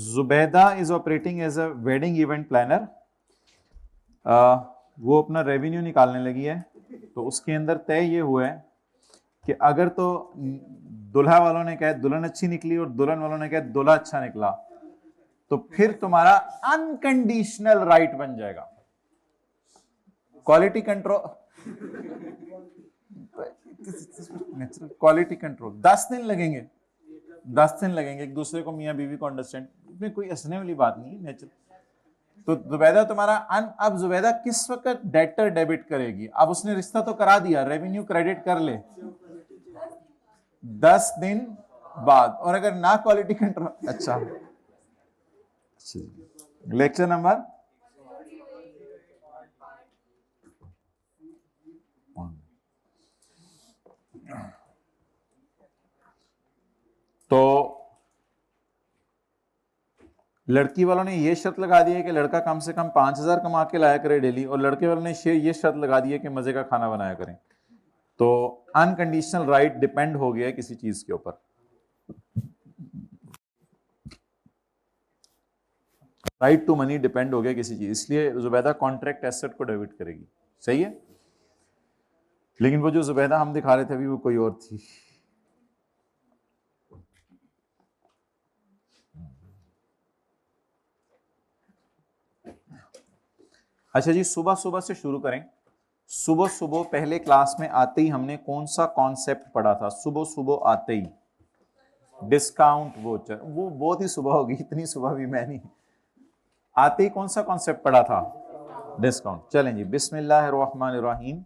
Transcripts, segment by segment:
Zubaida is operating as a wedding event planner. वो अपना revenue निकालने लगी है, तो उसके अंदर तय ये हुआ है कि अगर तो दुल्हा वालों ने कहा दुल्हन अच्छी निकली और दुल्हन वालों ने कहा दूल्हा अच्छा निकला, तो फिर तुम्हारा अनकंडीशनल राइट बन जाएगा। क्वालिटी कंट्रोल, क्वालिटी कंट्रोल 10 दिन लगेंगे एक दूसरे को, मियां बीवी को अंडरस्टैंड, इसमें कोई हंसने वाली बात नहीं है, नेचुरल। तो जुबैदा तुम्हारा अब जुबैदा किस वक्त डेटर डेबिट करेगी? अब उसने रिश्ता तो करा दिया, रेवेन्यू क्रेडिट कर ले 10 दिन बाद। और अगर ना क्वालिटी कंट्रोल, अच्छा लेक्चर नंबर तो लड़की वालों ने ये शर्त लगा दी है कि लड़का कम से कम 5,000 कमा के लाया करे डेली, और लड़के वालों ने ये शर्त लगा दी है कि मजे का खाना बनाया करें। तो अनकंडीशनल राइट डिपेंड हो गया है किसी चीज के ऊपर। राइट टू मनी डिपेंड हो गया किसी चीज, इसलिए जुबैदा कॉन्ट्रैक्ट एसेट को डेबिट करेगी। सही है, लेकिन वो जो जुबैदा हम दिखा रहे थे अभी वो कोई और थी। अच्छा जी, सुबह सुबह से शुरू करें। सुबह सुबह पहले क्लास में आते ही हमने कौन सा कॉन्सेप्ट पढ़ा था? सुबह सुबह आते ही डिस्काउंट वोचर। वो बहुत ही सुबह होगी, इतनी सुबह भी मैं नहीं। आते ही कौन सा कॉन्सेप्ट पढ़ा था? डिस्काउंट। चलें जी, बिस्मिल्लाहिर्रहमानिर्रहीम।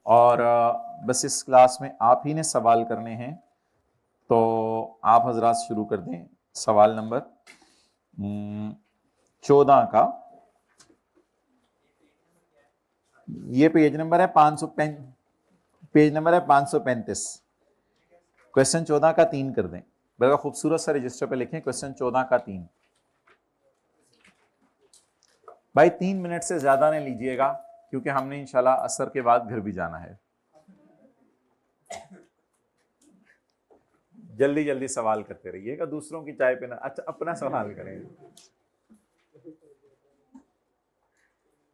और बस इस क्लास में आप ही ने सवाल करने हैं, तो आप हजरात शुरू कर दें। सवाल नंबर 14 का, ये पेज नंबर है 535। क्वेश्चन 14 का 3 कर दें। बड़ा खूबसूरत सा रजिस्टर पे लिखें क्वेश्चन 14 का 3। भाई 3 मिनट से ज्यादा नहीं लीजिएगा, क्योंकि हमने इंशाल्लाह असर के बाद घर भी जाना है। जल्दी जल्दी सवाल करते रहिएगा, दूसरों की चाय पीना, अच्छा अपना सवाल करें।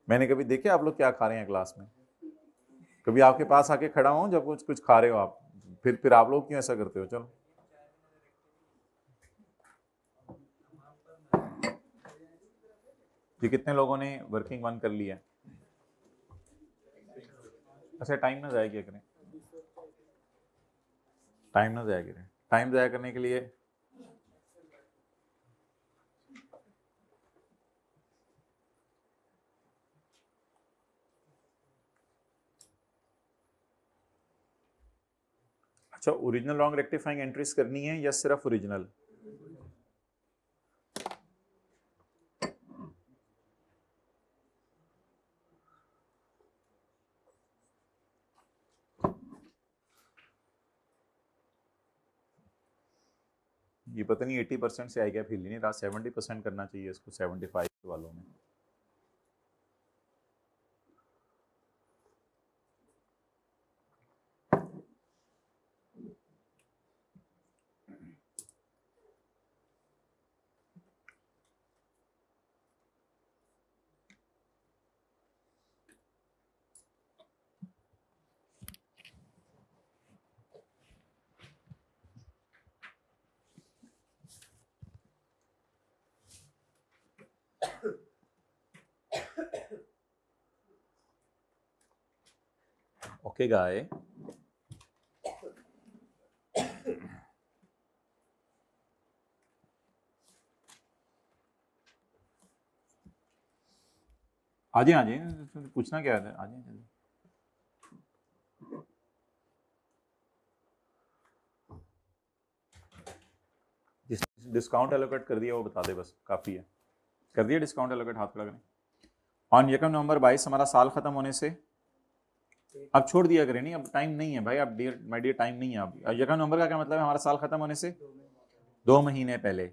मैंने कभी देखे आप लोग क्या खा रहे हैं क्लास में? कभी आपके पास आके खड़ा हूं जब कुछ कुछ खा रहे हो आप, फिर आप लोग क्यों ऐसा करते हो? चलो ये कितने लोगों ने वर्किंग 1 कर लिया है? अच्छा, टाइम ना जाया करें, टाइम ना जाया करें। टाइम जाया करने के लिए अच्छा, ओरिजिनल रॉन्ग रेक्टिफाइंग एंट्रीज करनी है या सिर्फ ओरिजिनल? ये पता नहीं 80% से आएगा, फील नहीं रहा। 70% करना चाहिए इसको 75 वालों में। ओके गाय, आ जाए पूछना क्या है? आ जाए। डिस्काउंट एलोकेट कर दिया वो बता दे, बस काफी है। कर दिया डिस्काउंट एलोकेट, हाथ खड़ा करें। ऑन 1 नवंबर 22 हमारा साल खत्म होने से, अब छोड़ दिया करें, नहीं अब टाइम नहीं है भाई, अब डियर माय डियर टाइम नहीं है। अब 1 नवंबर का क्या मतलब है? हमारा साल खत्म होने से 2 महीने पहले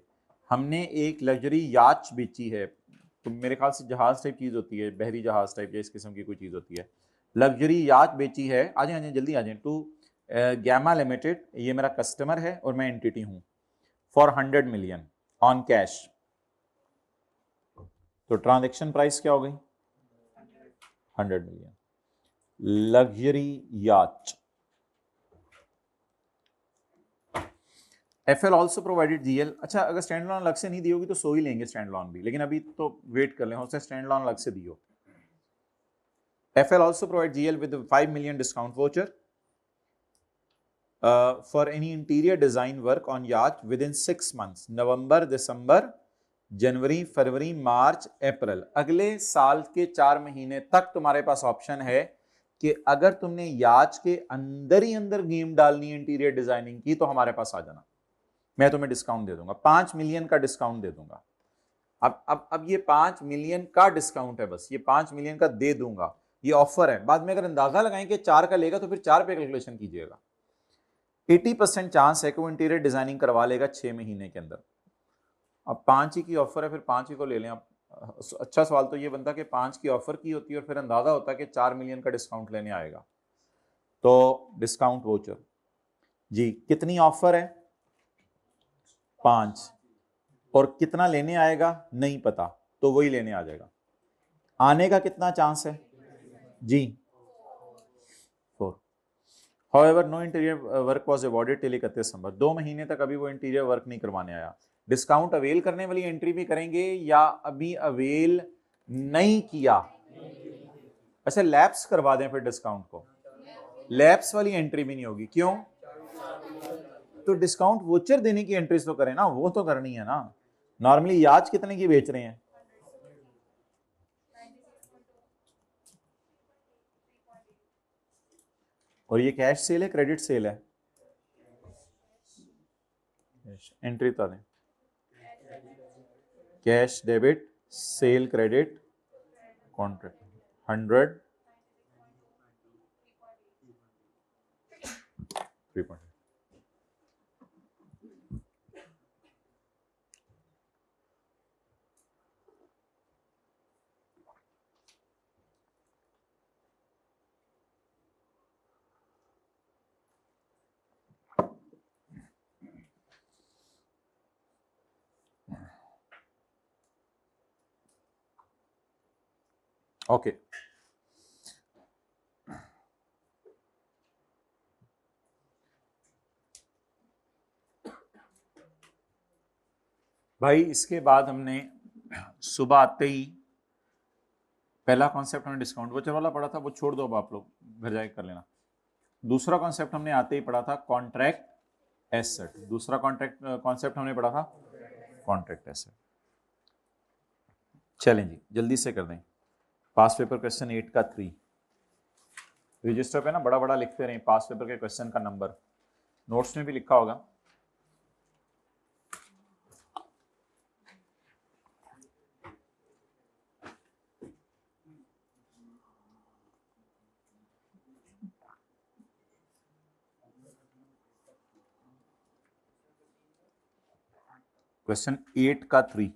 हमने एक लग्जरी याच बेची है। तो मेरे ख्याल से जहाज टाइप चीज होती है, बहरी जहाज टाइप या इस किस्म की कोई चीज होती है। लग्जरी याच बेची है। आ जाए जल्दी आ जाए। टू गैमा लिमिटेड, ये मेरा कस्टमर है और मैं एंटिटी हूँ, फॉर 100 मिलियन ऑन कैश, तो ट्रांजैक्शन प्राइस क्या हो गई? 100 मिलियन। लग्जरी याच, एफएल ऑल्सो प्रोवाइडेड जीएल। अच्छा, अगर स्टैंड लोन अलग से नहीं दी होगी तो सो ही लेंगे स्टैंड लोन भी, लेकिन अभी तो वेट कर लें, हो सकता है स्टैंड लोन अलग से दी हो। FL also provide GL with 5 million discount voucher for any interior design work on याच विद इन 6 months, नवंबर, दिसंबर, जनवरी, फरवरी, मार्च, अप्रैल, अगले साल के 4 महीने तक तुम्हारे पास ऑप्शन है कि अगर तुमने याच के अंदर ही अंदर गेम डालनी है इंटीरियर डिजाइनिंग की, तो हमारे पास आ जाना, मैं तुम्हें डिस्काउंट दे दूंगा, 5 मिलियन का डिस्काउंट दे दूंगा। अब ये 5 मिलियन का डिस्काउंट है, बस ये 5 मिलियन का दे दूंगा, ये ऑफर है। बाद में अगर अंदाजा लगाएं कि 4 का लेगा तो फिर 4 पे कैलकुलेशन कीजिएगा। 80% चांस है कि वो इंटीरियर डिजाइनिंग करवा लेगा 6 महीने के अंदर। अब 5 ही की ऑफर है, फिर 5 ही को ले लें। अब अच्छा सवाल तो ये बनता कि 5 की ऑफर की होती है और फिर अंदाजा होता है कि 4 मिलियन का डिस्काउंट लेने आएगा, तो डिस्काउंट वोचर जी, कितनी ऑफर है? 5, और कितना लेने आएगा नहीं पता, तो वही लेने आ जाएगा। आने का कितना चांस है जी? 4। However, no interior work was awarded till 31 दिसंबर, 2 महीने तक अभी वो इंटीरियर वर्क नहीं करवाने आया। डिस्काउंट अवेल करने वाली एंट्री भी करेंगे या अभी अवेल नहीं किया? अच्छा, लैप्स करवा दें फिर डिस्काउंट को, लैप्स वाली एंट्री भी नहीं होगी, क्यों? तो डिस्काउंट वोचर देने की एंट्रीज तो करें ना, वो तो करनी है ना। नॉर्मली याच कितने की बेच रहे हैं? और ये कैश सेल है क्रेडिट सेल है? एंट्री तो दें, cash debit cell credit contract 100 3. Okay, भाई इसके बाद हमने सुबह आते ही पहला कॉन्सेप्ट हमने डिस्काउंट वोचर वाला पढ़ा था, वो छोड़ दो, अब आप लोग घर जाके कर लेना। दूसरा कॉन्सेप्ट हमने आते ही पढ़ा था कॉन्ट्रैक्ट एसेट, दूसरा कॉन्ट्रैक्ट कॉन्सेप्ट हमने पढ़ा था कॉन्ट्रैक्ट एसेट। चलें जी, जल्दी से कर दें। पास पेपर क्वेश्चन 8 का 3 रजिस्टर पे ना बड़ा बड़ा लिखते रहें पास पेपर के क्वेश्चन का नंबर, नोट्स में भी लिखा होगा। क्वेश्चन 8 का 3,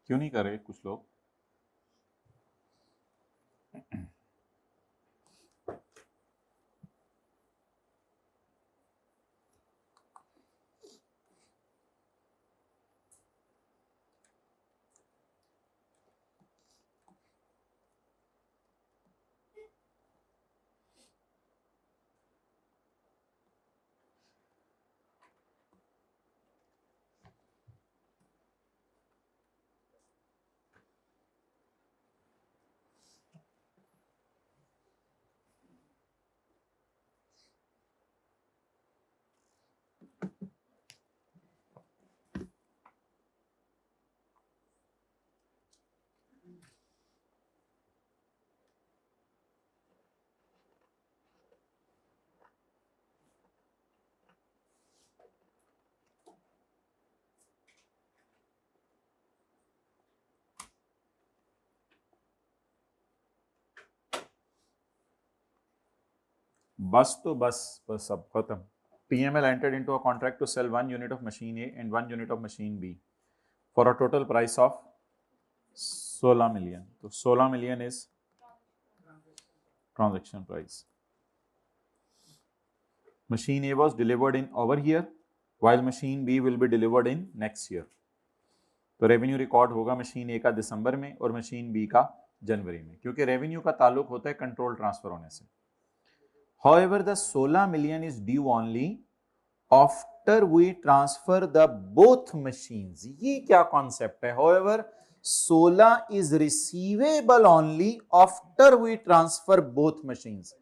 क्यों नहीं कर रहे कुछ लोग? बस तो बस बस सब खत्म। TML entered into a contract to sell 1 unit of machine A and 1 unit of machine B for a total price of 16 million. तो 16 million is transaction price. Machine A was delivered in over here while machine B will be delivered in next year. तो revenue record होगा machine ए का दिसंबर में और machine B का जनवरी में, क्योंकि revenue का ताल्लुक होता है कंट्रोल ट्रांसफर होने से। However, the 16 million is due only after we transfer the both machines. ये क्या कॉन्सेप्ट है? However, 16 is receivable only after we transfer both machines.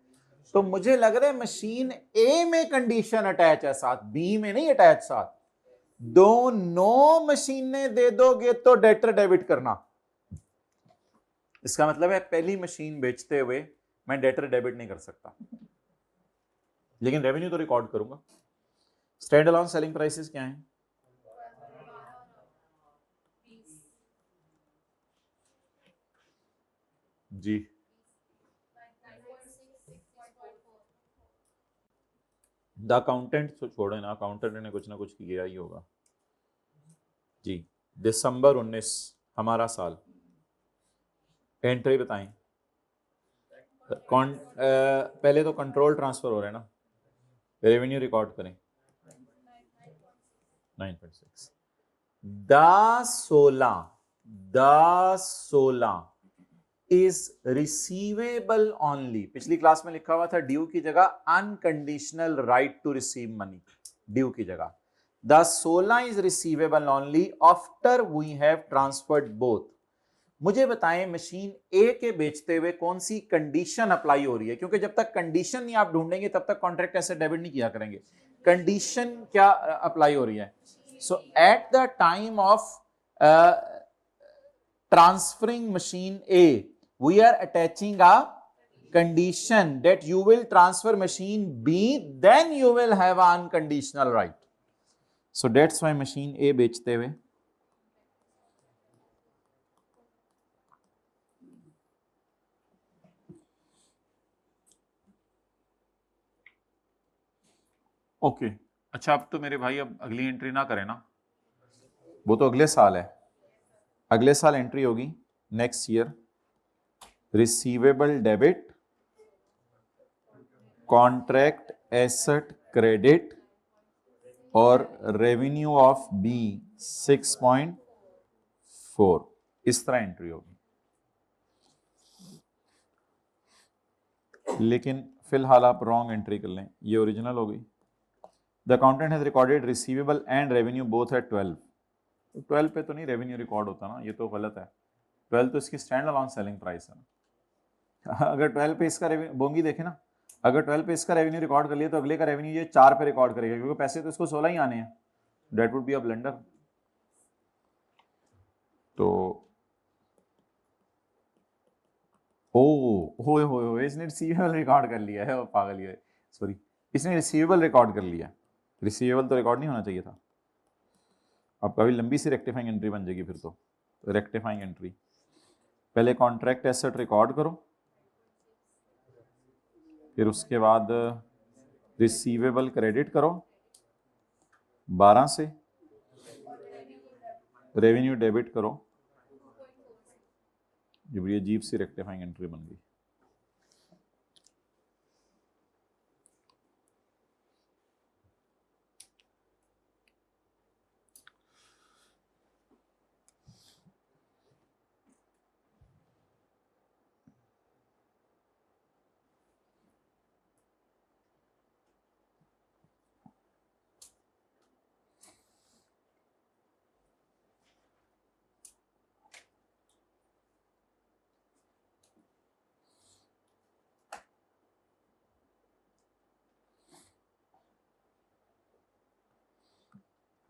तो मुझे लग रहा है मशीन ए में कंडीशन अटैच है साथ, बी में नहीं अटैच साथ। दोनों मशीनें दे दोगे तो डेटर डेबिट करना। इसका मतलब है पहली मशीन बेचते हुए मैं डेटर डेबिट नहीं कर सकता, लेकिन रेवेन्यू तो रिकॉर्ड करूंगा। स्टैंड अलोन सेलिंग प्राइसेस क्या हैं? जी द अकाउंटेंट तो छोड़ो ना, अकाउंटेंट ने कुछ ना कुछ किया ही होगा। जी दिसंबर 19 हमारा साल। एंट्री बताएं। पहले तो कंट्रोल ट्रांसफर हो रहा है ना, रेवेन्यू रिकॉर्ड करें। 9.6 द 16 इज रिसीवेबल ऑनली। पिछली क्लास में लिखा हुआ था ड्यू की जगह unconditional right to receive money, due की जगह the 16 is receivable only after we have transferred both. मुझे बताएं मशीन ए के बेचते हुए कौन सी कंडीशन अप्लाई हो रही है, क्योंकि जब तक कंडीशन नहीं आप ढूंढेंगे तब तक कॉन्ट्रैक्ट एसेट डेबिट नहीं किया करेंगे। कंडीशन क्या अप्लाई हो रही है? So at the time of transferring machine A, we are attaching a condition that you will transfer machine B, then you will have an unconditional right. So that's why machine A बेचते हुए okay अच्छा, अब तो मेरे भाई अब अगली entry ना करें ना, वो तो अगले साल है। अगले साल एंट्री होगी next year, receivable debit, contract asset credit और रेवेन्यू ऑफ बी 6.4, इस तरह एंट्री होगी। लेकिन फिलहाल आप रॉन्ग एंट्री कर लें, ये ओरिजिनल हो गई। The accountant has recorded receivable and revenue both at 12। 12 पे तो नहीं रेवेन्यू रिकॉर्ड होता ना, ये तो गलत है। 12 तो इसकी स्टैंड अलोन सेलिंग प्राइस है। अगर 12 पे इसका रेवेन्यू बोंगी देखे ना, अगर 12 पे इसका रेवेन्यू रिकॉर्ड कर लिया तो अगले का रेवेन्यू ये 4 पे रिकॉर्ड करेगा, क्योंकि पैसे तो इसको 16 ही आने हैं। That would be a blunder. तो हो इसने रिसीवेबल रिकॉर्ड कर लिया है, वो पागल है, सॉरी इसने रिसीवेबल रिकॉर्ड कर लिया। रिसीवेबल तो रिकॉर्ड नहीं होना चाहिए था। अब काफी लंबी सी रेक्टिफाइंग एंट्री बन जाएगी फिर तो रेक्टिफाइंग एंट्री। पहले कॉन्ट्रैक्ट एसेट रिकॉर्ड करो, फिर उसके बाद रिसीवेबल क्रेडिट करो 12 से, रेवेन्यू डेबिट करो। ये बड़ी अजीब सी रेक्टिफाइंग एंट्री बन गई।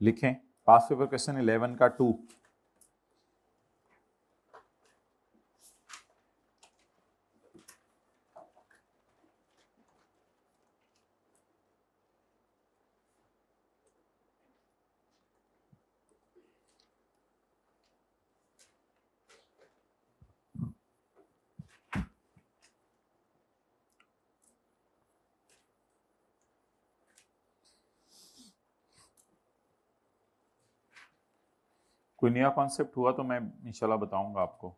लिखें पास पेपर क्वेश्चन 11 का 2। कोई नया कॉन्सेप्ट हुआ तो मैं इंशाल्लाह बताऊंगा आपको।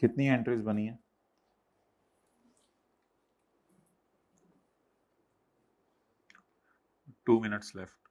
कितनी एंट्रीज बनी है? Two minutes left.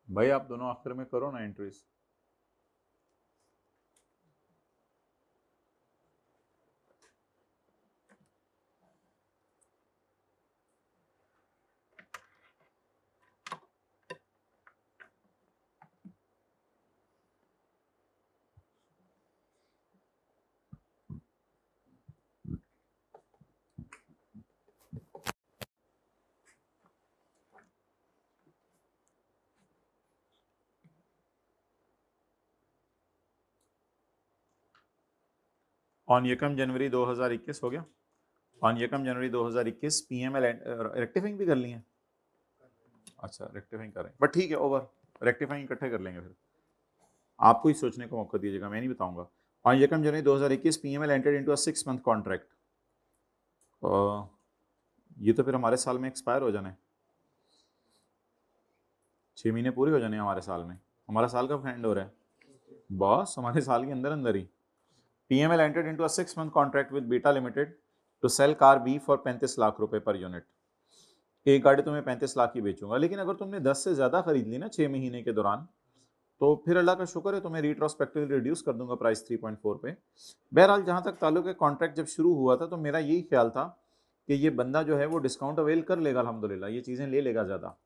भाई आप दोनों आखिर में करो ना एंट्रीज। ऑन यकम जनवरी 2021 हो गया। ऑन यकम जनवरी 2021 पीएमएल रेक्टिफाइंग भी कर ली है। अच्छा रेक्टिफाइंग करें बट ठीक है, ओवर रेक्टिफाइंग इकट्ठे कर लेंगे। फिर आपको ही सोचने का मौका दीजिएगा, मैं नहीं बताऊंगा। ऑन यकम जनवरी 2021 पीएमएल एंटर्ड इनटू अ 6 मंथ कॉन्ट्रैक्ट। ये तो फिर हमारे साल में एक्सपायर हो जाने, 6 महीने पूरे हो जाने हमारे साल में। हमारा साल कब एंड हो रहा है बॉस? हमारे साल के अंदर अंदर ही। PML entered into a 6 month contract with Beta Limited to sell car B for 35 lakh रुपए पर यूनिट। एक गाड़ी तुम्हें 35 लाख की बेचूंगा, लेकिन अगर तुमने 10 से ज्यादा खरीद ली ना 6 महीने के दौरान, तो फिर अल्लाह का शुक्र है तुम्हें रिट्रोस्पेक्टिवली रिड्यूस कर दूंगा प्राइस 3.4 पे। बहरहाल जहां तक ताल्लुक है, कॉन्ट्रैक्ट जब शुरू हुआ था तो मेरा यही ख्याल था कि ये बंदा जो है वो डिस्काउंट अवेल कर लेगा, अल्हम्दुलिल्लाह ये चीजें ले लेगा ज्यादा।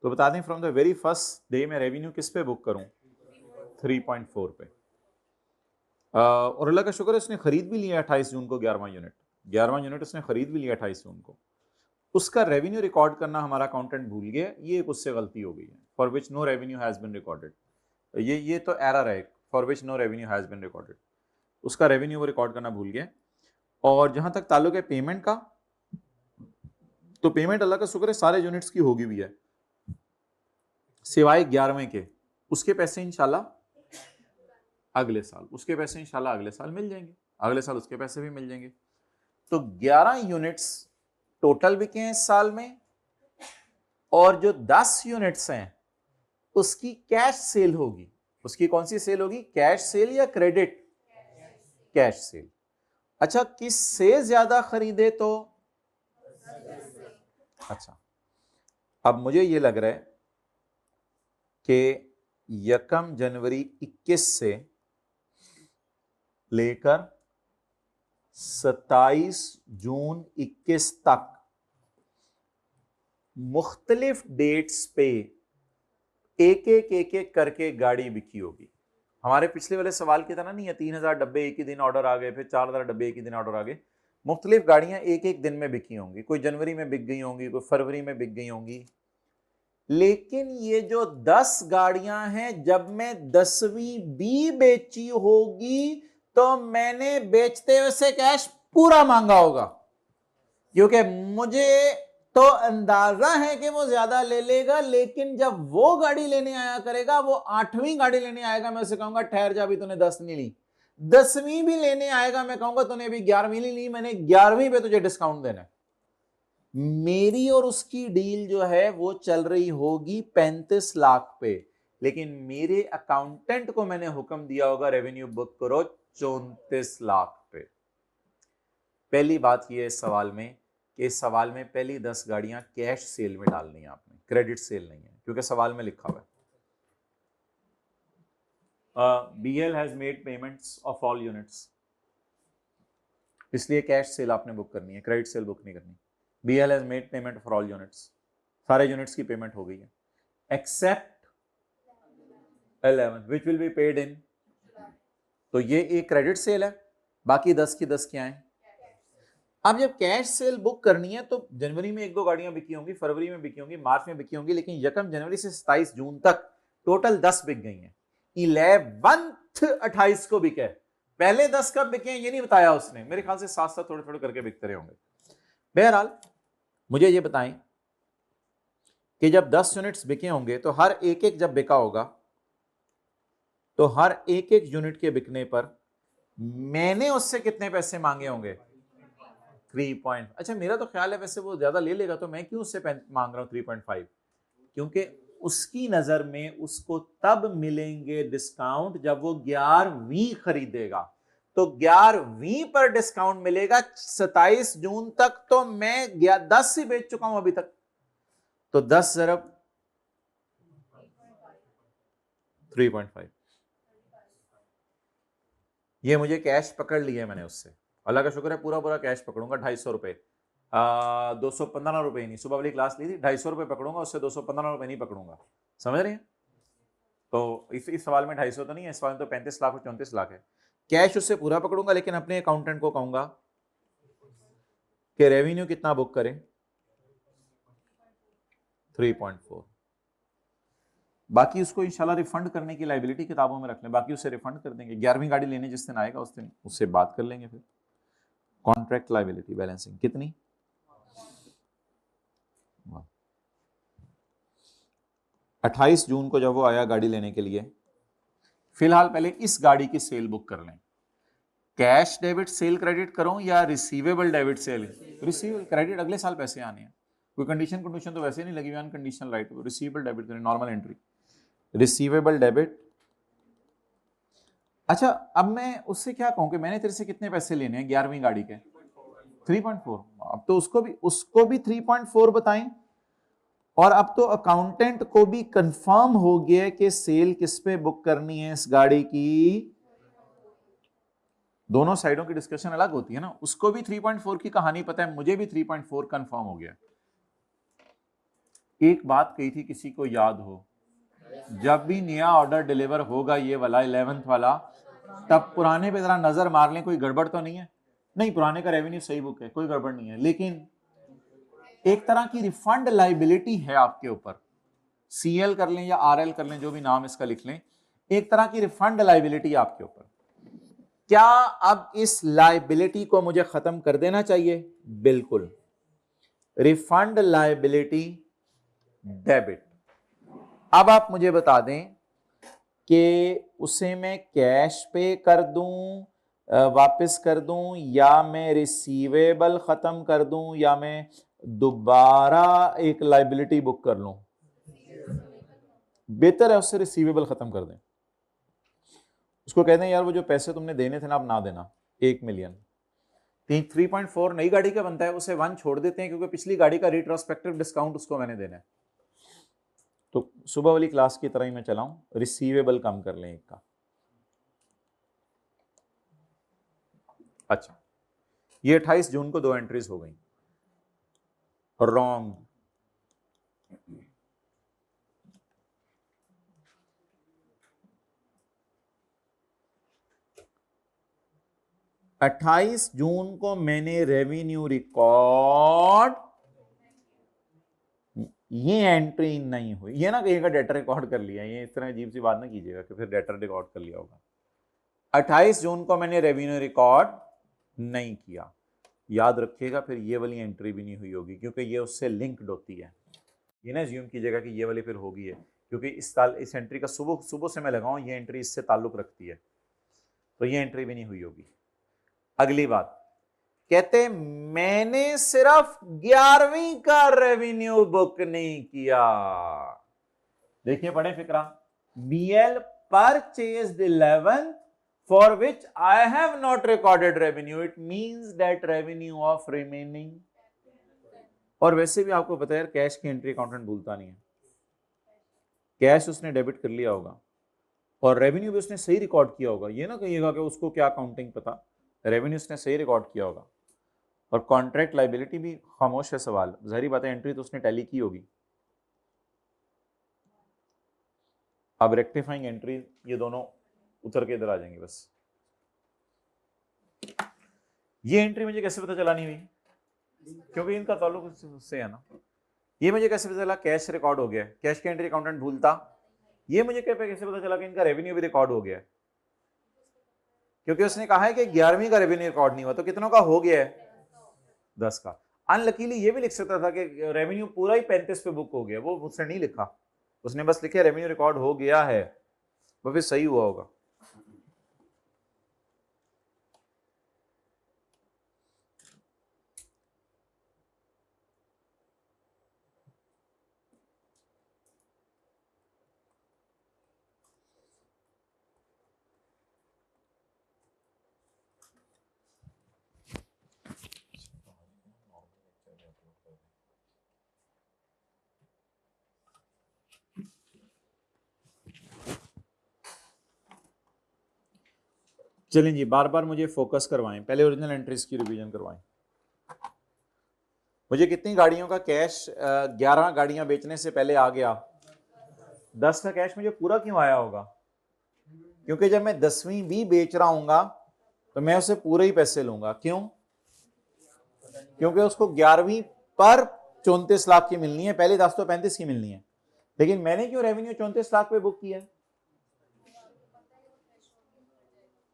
तो बता दें from the very first day मैं रेवेन्यू किस पे बुक करूं? 3.4 पे। और अल्लाह का शुक्र है उसने खरीद भी लिया 28 जून को 11वां यूनिट उसने खरीद भी लिया 28 जून को। उसका रेवेन्यू रिकॉर्ड करना हमारा अकाउंटेंट भूल गया, ये एक उससे गलती हो गई है। For which no revenue has been recorded, ये तो एरर है। For which no revenue has been recorded, उसका रेवेन्यू वो रिकॉर्ड करना भूल गया। और जहां तक ताल्लुक है पेमेंट का, तो पेमेंट अल्लाह का शुक्र है सारे यूनिट्स की होगी भी है सिवाय 11वें के। उसके पैसे इंशाल्लाह अगले साल, उसके पैसे इंशाल्लाह अगले साल मिल जाएंगे, अगले साल उसके पैसे भी मिल जाएंगे। तो 11 यूनिट्स टोटल बिके हैं इस साल में, और जो 10 यूनिट्स हैं उसकी कैश सेल होगी। उसकी कौन सी सेल होगी? कैश सेल या क्रेडिट? Cash cell. अच्छा, किससे ज्यादा खरीदे तो? अच्छा, अब मुझे ये लग रहा है कि यकम जनवरी 21 से लेकर 27 जून 21 तक मुख्तलिफ डेट्स पे एक एक करके गाड़ी बिकी होगी। हमारे पिछले वाले सवाल की तरह नहीं है 3000 डब्बे एक ही दिन ऑर्डर आ गए, फिर 4000 डब्बे एक ही दिन ऑर्डर आ गए। मुख्तलिफ गाड़ियां एक एक दिन में बिकी होंगी, कोई जनवरी में बिक गई होंगी, कोई फरवरी में बिक गई होंगी। लेकिन ये जो 10 गाड़ियां हैं, जब मैं 10वीं भी बेची होगी तो मैंने बेचते हुए से कैश पूरा मांगा होगा, क्योंकि मुझे तो अंदाजा है कि वो ज्यादा ले लेगा। लेकिन जब वो गाड़ी लेने आया करेगा, वो 8वीं गाड़ी लेने आएगा, मैं उसे कहूंगा ठहर जा, अभी तूने 10 नहीं ली। 10वीं भी लेने आएगा, मैं कहूंगा तूने अभी 11वीं नहीं ली, मैंने 11वीं पे तुझे डिस्काउंट देना है। मेरी और उसकी डील जो है वो चल रही होगी 35 लाख पे, लेकिन मेरे अकाउंटेंट को मैंने हुक्म दिया होगा रेवेन्यू बुक करो 34 लाख पे। पहली बात यह है इस सवाल में कि इस सवाल में पहली 10 गाड़ियां कैश सेल में डालनी है आपने, क्रेडिट सेल नहीं है, क्योंकि सवाल में लिखा हुआ है BL has made payments of all units, इसलिए कैश सेल आपने बुक करनी है, क्रेडिट सेल बुक नहीं करनी। BL has made payment for all units, सारे यूनिट्स की पेमेंट हो गई है accept 11 which will be paid in, तो ये एक क्रेडिट सेल है, बाकी 10 की 10 क्या है। अब जब कैश सेल बुक करनी है तो जनवरी में 1-2 गाड़ियां बिकी होंगी, फरवरी में बिकी होंगी, मार्च में बिकी होंगी, लेकिन 1 जनवरी से 27 जून तक टोटल 10 बिक गई हैं। 11th 28 को बिके, पहले 10 कब बिके ये नहीं बताया उसने, मेरे ख्याल से साथ साथ थोड़े थोड़े करके बिकते रहे होंगे। बहरहाल मुझे ये बताएं कि जब 10 यूनिट्स बिके होंगे तो हर एक जब बिका होगा तो हर एक यूनिट के बिकने पर मैंने उससे कितने पैसे मांगे होंगे 3 पॉइंट। अच्छा मेरा तो ख्याल है वैसे वो ज्यादा ले लेगा, तो मैं क्यों उससे मांग रहा हूं 3.5, क्योंकि उसकी नजर में उसको तब मिलेंगे डिस्काउंट जब वो 11वीं खरीदेगा, तो 11वीं पर डिस्काउंट मिलेगा। 27 जून तक तो मैं 10 ही बेच चुका हूं अभी तक, तो 10 ज़रब 3.5, ये मुझे कैश पकड़ लिया है मैंने उससे, अल्लाह का शुक्र है पूरा पूरा कैश पकड़ूंगा 250 रुपए, 215 रुपए नहीं, सुबह वाली क्लास ली थी 250 रुपए पकड़ूंगा, उससे 215 रुपए नहीं पकड़ूंगा, समझ रहे हैं। तो इस सवाल में 250 तो नहीं है, इस सवाल में तो 35 लाख और 34 लाख है। कैश उससे पूरा पकड़ूंगा, लेकिन अपने अकाउंटेंट को कहूंगा कि रेवेन्यू कितना बुक करें 3.4, बाकी उसको इंशाल्लाह रिफंड करने की लाइबिलिटी किताबों में रख लें, बाकी उसे रिफंड कर देंगे। 11वीं गाड़ी लेने जिस दिन आएगा उस दिन उससे बात कर लेंगे। फिर कॉन्ट्रैक्ट लाइबिलिटी बैलेंसिंग कितनी 28 जून को जब वो आया गाड़ी लेने के लिए, फिलहाल पहले इस गाड़ी की सेल बुक कर लें। कैश डेबिट सेल क्रेडिट करूं या receivable debit sale? Receivable, credit अगले साल पैसे आने हैं, कोई कंडीशन तो वैसे नहीं लगी हुई, अनकंडीशनल राइट, रिसीवेबल डेबिट करें, नॉर्मल एंट्री रिसीवेबल डेबिट। अच्छा अब मैं उससे क्या कहूं कि मैंने तेरे से कितने पैसे लेने हैं 11वीं गाड़ी के 3.4, अब तो उसको भी 3.4 बताएं, और अब तो अकाउंटेंट को भी कंफर्म हो गया कि सेल किस पे बुक करनी है इस गाड़ी की। दोनों साइडों की डिस्कशन अलग होती है ना, उसको भी 3.4 की कहानी पता है, मुझे भी 3.4 कंफर्म हो गया। एक बात कही थी, किसी को याद हो, जब भी नया ऑर्डर डिलीवर होगा ये वाला 11th वाला, तब पुराने पे जरा नजर मार लें, कोई गड़बड़ तो नहीं है। नहीं, पुराने का रेवेन्यू सही बुक है, कोई गड़बड़ नहीं है, लेकिन एक तरह की रिफंड लाइबिलिटी है आपके ऊपर, CL कर लें या RL कर लें, जो भी नाम इसका लिख लें, एक तरह की रिफंड लाइबिलिटी आपके ऊपर। क्या अब इस लाइबिलिटी को मुझे खत्म कर देना चाहिए? बिल्कुल, रिफंड लाइबिलिटी डेबिट। अब आप मुझे बता दें कि उसे मैं कैश पे कर दूं, वापस कर दूं, या मैं रिसीवेबल खत्म कर दूं, या मैं दोबारा एक लाइबिलिटी बुक कर लूं? बेहतर है उससे रिसीवेबल खत्म कर दें, उसको कह दें यार वो जो पैसे तुमने देने थे ना, अब ना देना, 1 मिलियन। 3.4 नई गाड़ी का बनता है, उसे 1 छोड़ देते हैं, क्योंकि पिछली गाड़ी का रिट्रोस्पेक्टिव डिस्काउंट उसको मैंने देना है। तो सुबह वाली क्लास की तरह ही मैं चलाऊं, रिसीवेबल कम कर लें एक का। अच्छा, ये 28 जून को 2 एंट्रीज हो गई, रॉन्ग, 28 जून को मैंने रेवेन्यू रिकॉर्ड, ये एंट्री नहीं हुई, ये ना कहीं का डेटा रिकॉर्ड कर लिया, ये इस तरह अजीब सी बात ना कीजिएगा कि फिर डेटा रिकॉर्ड कर लिया होगा। 28 जून को मैंने रेवेन्यू रिकॉर्ड नहीं किया, याद रखिएगा फिर ये वाली एंट्री भी नहीं हुई होगी क्योंकि ये उससे लिंक्ड होती है। ये ना अज्यूम कीजिएगा कि ये वाली फिर होगी है, क्योंकि इस एंट्री का सुबह सुबह से मैं लगाऊं, ये एंट्री इससे ताल्लुक रखती है, तो ये एंट्री भी नहीं हुई होगी। अगली बात, कहते मैंने सिर्फ 11वीं का रेवेन्यू बुक नहीं किया। देखिए पढ़े फिक्रा, BL purchased 11 for which I have not recorded revenue. It means that revenue of remaining, और वैसे भी आपको पता है यार कैश की एंट्री अकाउंटेंट भूलता नहीं है, कैश उसने डेबिट कर लिया होगा और रेवेन्यू भी उसने सही रिकॉर्ड किया होगा, ये ना कहिएगा कि उसको क्या अकाउंटिंग पता, रेवेन्यू उसने सही रिकॉर्ड किया होगा। और कॉन्ट्रैक्ट लाइबिलिटी भी खामोश है सवाल, जाहिर बात है एंट्री तो उसने टैली की होगी। अब रेक्टिफाइंग एंट्री ये दोनों उतर के इधर आ जाएंगे बस। ये एंट्री मुझे कैसे पता चला नहीं हुई, क्योंकि इनका ताल्लुक उससे है ना। ये मुझे कैसे पता चला, कैश रिकॉर्ड हो गया, कैश की एंट्री अकाउंटेंट भूलता। ये मुझे कैसे पता चला कि इनका रेवेन्यू भी रिकॉर्ड हो गया है, क्योंकि उसने कहा है कि 11वीं का रेवेन्यू रिकॉर्ड नहीं हुआ, तो कितनों का हो गया है, 10 का। अनलकीली ये भी लिख सकता था कि रेवेन्यू पूरा ही 35 पे बुक हो गया, वो उसने नहीं लिखा, उसने बस लिखा रेवेन्यू रिकॉर्ड हो गया है, वो फिर सही हुआ होगा। चलें जी, बार बार मुझे फोकस करवाएं, पहले ओरिजिनल एंट्रीज की रिवीजन करवाएं। मुझे कितनी गाड़ियों का कैश 11 गाड़ियां बेचने से पहले आ गया, 10 का कैश मुझे पूरा क्यों आया होगा, क्योंकि जब मैं 10वीं भी बेच रहा हूंगा तो मैं उसे पूरे ही पैसे लूंगा। क्यों, क्योंकि उसको 11वीं पर 34 लाख की मिलनी है, पहले 10 तो 35 की मिलनी है, लेकिन मैंने क्यों रेवेन्यू 34 लाख पे बुक किया है,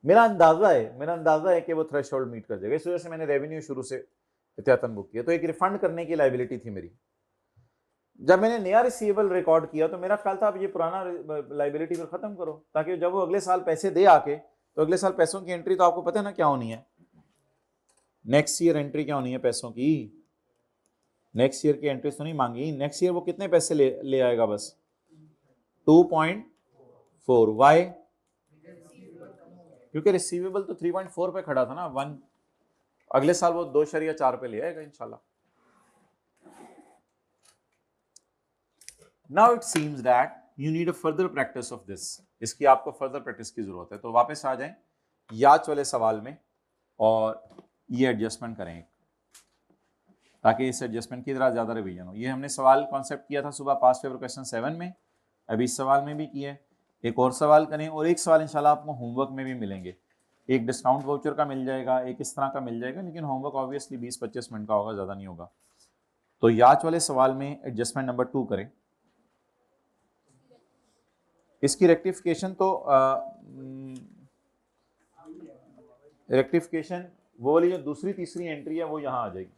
मेरा अंदाजा है कि वो थ्रेशोल्ड मीट कर जाएगा, इस वजह से मैंने रेवेन्यू शुरू से एहतियातन बुक किया। तो एक रिफंड करने की लाइबिलिटी थी मेरी। जब मैंने नया रिसीवेबल रिकॉर्ड किया तो मेरा ख्याल था अब ये पुराना लाइबिलिटी पर खत्म करो, ताकि जब वो अगले साल पैसे दे आके, तो अगले साल पैसों की एंट्री तो आपको पता है ना क्या होनी है, नेक्स्ट ईयर एंट्री क्या होनी है पैसों की, नेक्स्ट ईयर की एंट्री तो नहीं मांगी, नेक्स्ट ईयर वो कितने पैसे ले आएगा, बस 2.4। वाई, क्योंकि रिसीवेबल तो 3.4 पे खड़ा था ना, 1, अगले साल वो 2.4 पे ले आएगा इंशाल्लाह। Now it seems that you need a further practice of this, इसकी आपको फर्दर प्रैक्टिस की जरूरत है। तो वापस आ जाएं याच वाले सवाल में और ये एडजस्टमेंट करें ताकि इस एडजस्टमेंट की तरह ज्यादा रिवीजन हो। ये हमने सवाल कॉन्सेप्ट किया था सुबह पास्ट पेपर क्वेश्चन 7 में, अभी इस सवाल में भी किया है। एक और सवाल करें और एक सवाल इंशाल्लाह आपको होमवर्क में भी मिलेंगे, एक डिस्काउंट वाउचर का मिल जाएगा, एक इस तरह का मिल जाएगा, लेकिन होमवर्क ऑब्वियसली 20-25 मिनट का होगा, ज्यादा नहीं होगा। तो याच वाले सवाल में एडजस्टमेंट नंबर 2 करें। इसकी रेक्टिफिकेशन तो रेक्टिफिकेशन वो वाली जो दूसरी तीसरी एंट्री है वो यहां आ जाएगी।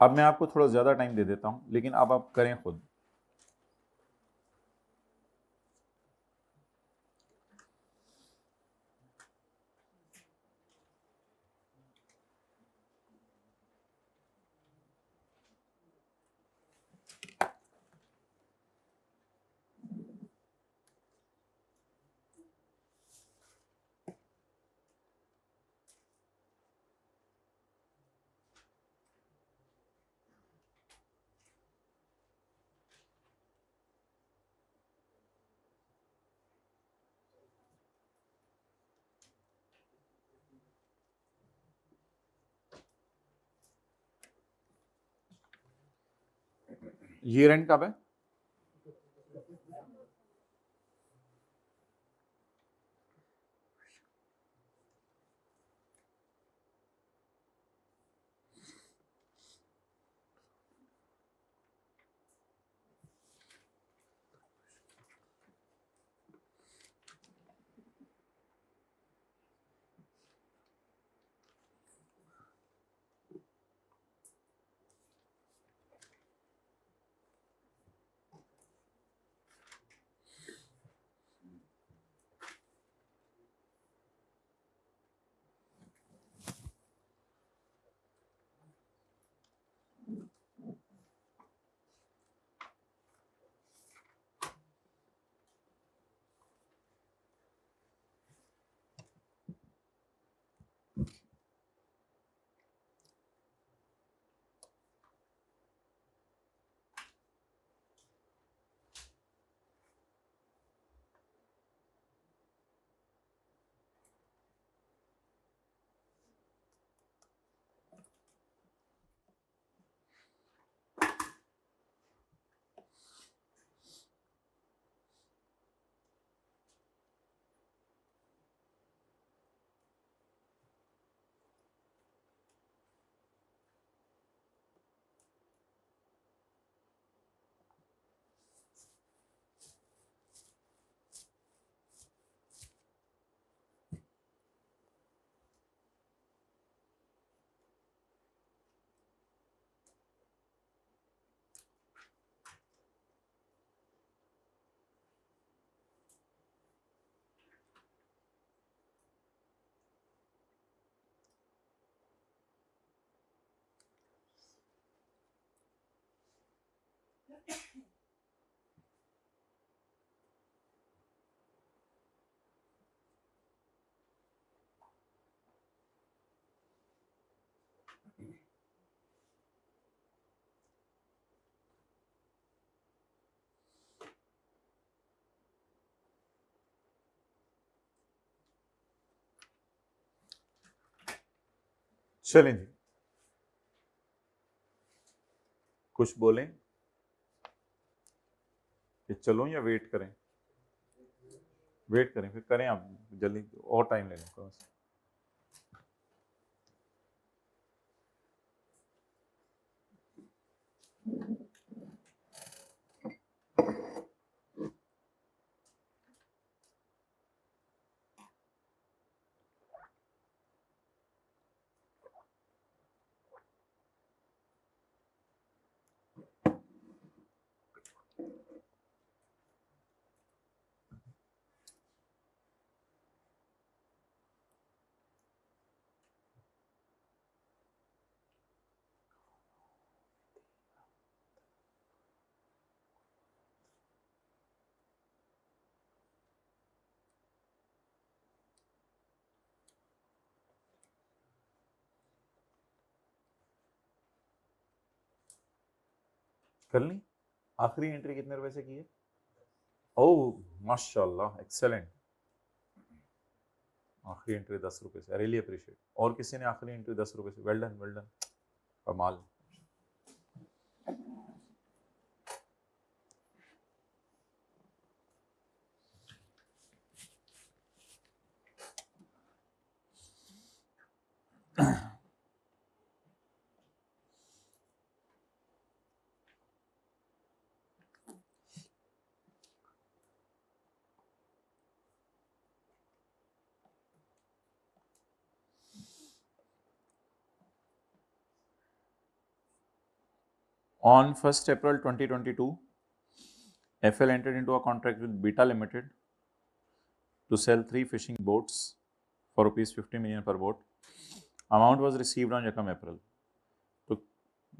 अब मैं आपको थोड़ा ज्यादा टाइम दे देता हूं, लेकिन अब आप करें खुद। ईयर एंड कब है? चलें जी, कुछ बोलें कि चलो या वेट करें? वेट करें, फिर करें आप जल्दी, और टाइम ले लें थोड़ा सा। कर ली? आखिरी एंट्री कितने रुपए से की है? ओह माशाल्लाह, एक्सेलेंट। आखिरी एंट्री 10 रुपए से, आई रियली अप्रिशिएट। और किसी ने आखिरी एंट्री 10 रुपए से? वेल डन, वेल डन, कमाल। On 1st April 2022, FL entered into a contract with Beta Limited to sell 3 fishing boats for rupees 50 million per boat. Amount was received on यकम अप्रैल। तो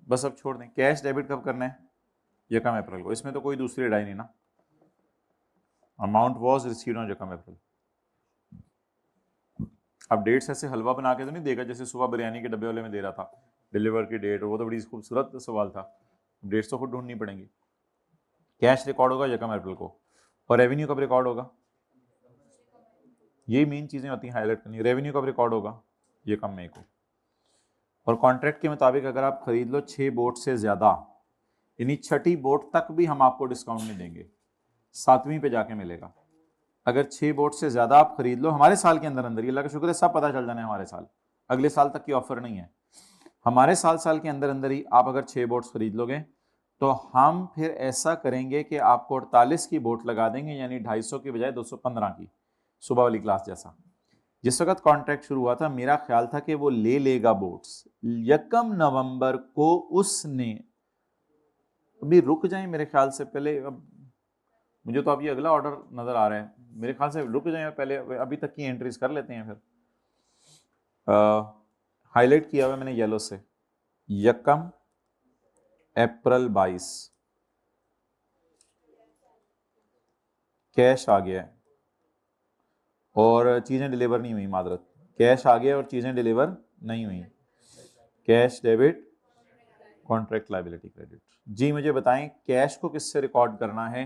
बस अब छोड़ दें, कैश डेबिट कब करना है? यकम अप्रैल को। इसमें तो कोई दूसरी अडाई नहीं ना। अमाउंट वॉज रिसीव्ड ऑन यकम अप्रैल। अब डेट्स ऐसे हलवा बना के तो नहीं देगा जैसे सुबह बिरयानी के डब्बे वाले में दे रहा था, डिलीवर की डेट, वो तो बड़ी खूबसूरत सवाल था। डेट्स तो खुद ढूंढनी पड़ेंगी। कैश रिकॉर्ड होगा यकम अप्रैल को, और रेवेन्यू कब रिकॉर्ड होगा? यही मेन चीजें होती हैं हाईलाइट करनी। रेवेन्यू कब रिकॉर्ड होगा? यकम मई को। और कॉन्ट्रैक्ट के मुताबिक अगर आप खरीद लो 6 बोट से ज्यादा यानी छठी बोट तक भी हम आपको डिस्काउंट नहीं देंगे, 7वीं पे जाके मिलेगा। अगर 6 बोट से ज्यादा आप खरीद लो हमारे साल के अंदर अंदर, ये अल्लाह का शुक्र है सब पता चल जाना है हमारे साल, अगले साल तक की ऑफर नहीं है, हमारे साल के अंदर अंदर ही आप अगर 6 बोट्स खरीद लोगे तो हम फिर ऐसा करेंगे कि आपको 48 की बोट लगा देंगे, यानी 250 की बजाय 215 की, सुबह वाली क्लास जैसा। जिस वक्त कॉन्ट्रैक्ट शुरू हुआ था मेरा ख्याल था कि वो ले लेगा बोट्स, 1 नवंबर को उसने, अभी रुक जाए मेरे ख्याल से पहले, अब मुझे तो अभी अगला ऑर्डर नजर आ रहा है, मेरे ख्याल से रुक जाए पहले, अभी तक की एंट्रीज कर लेते हैं फिर। हाईलाइट किया हुआ मैंने येलो से, 1 अप्रैल 22 कैश आ गया है और चीजें डिलीवर नहीं हुई, मादरत, कैश आ गया और चीजें डिलीवर नहीं हुई, cash debit, contract liability credit. जी मुझे बताएं कैश को किससे रिकॉर्ड करना है,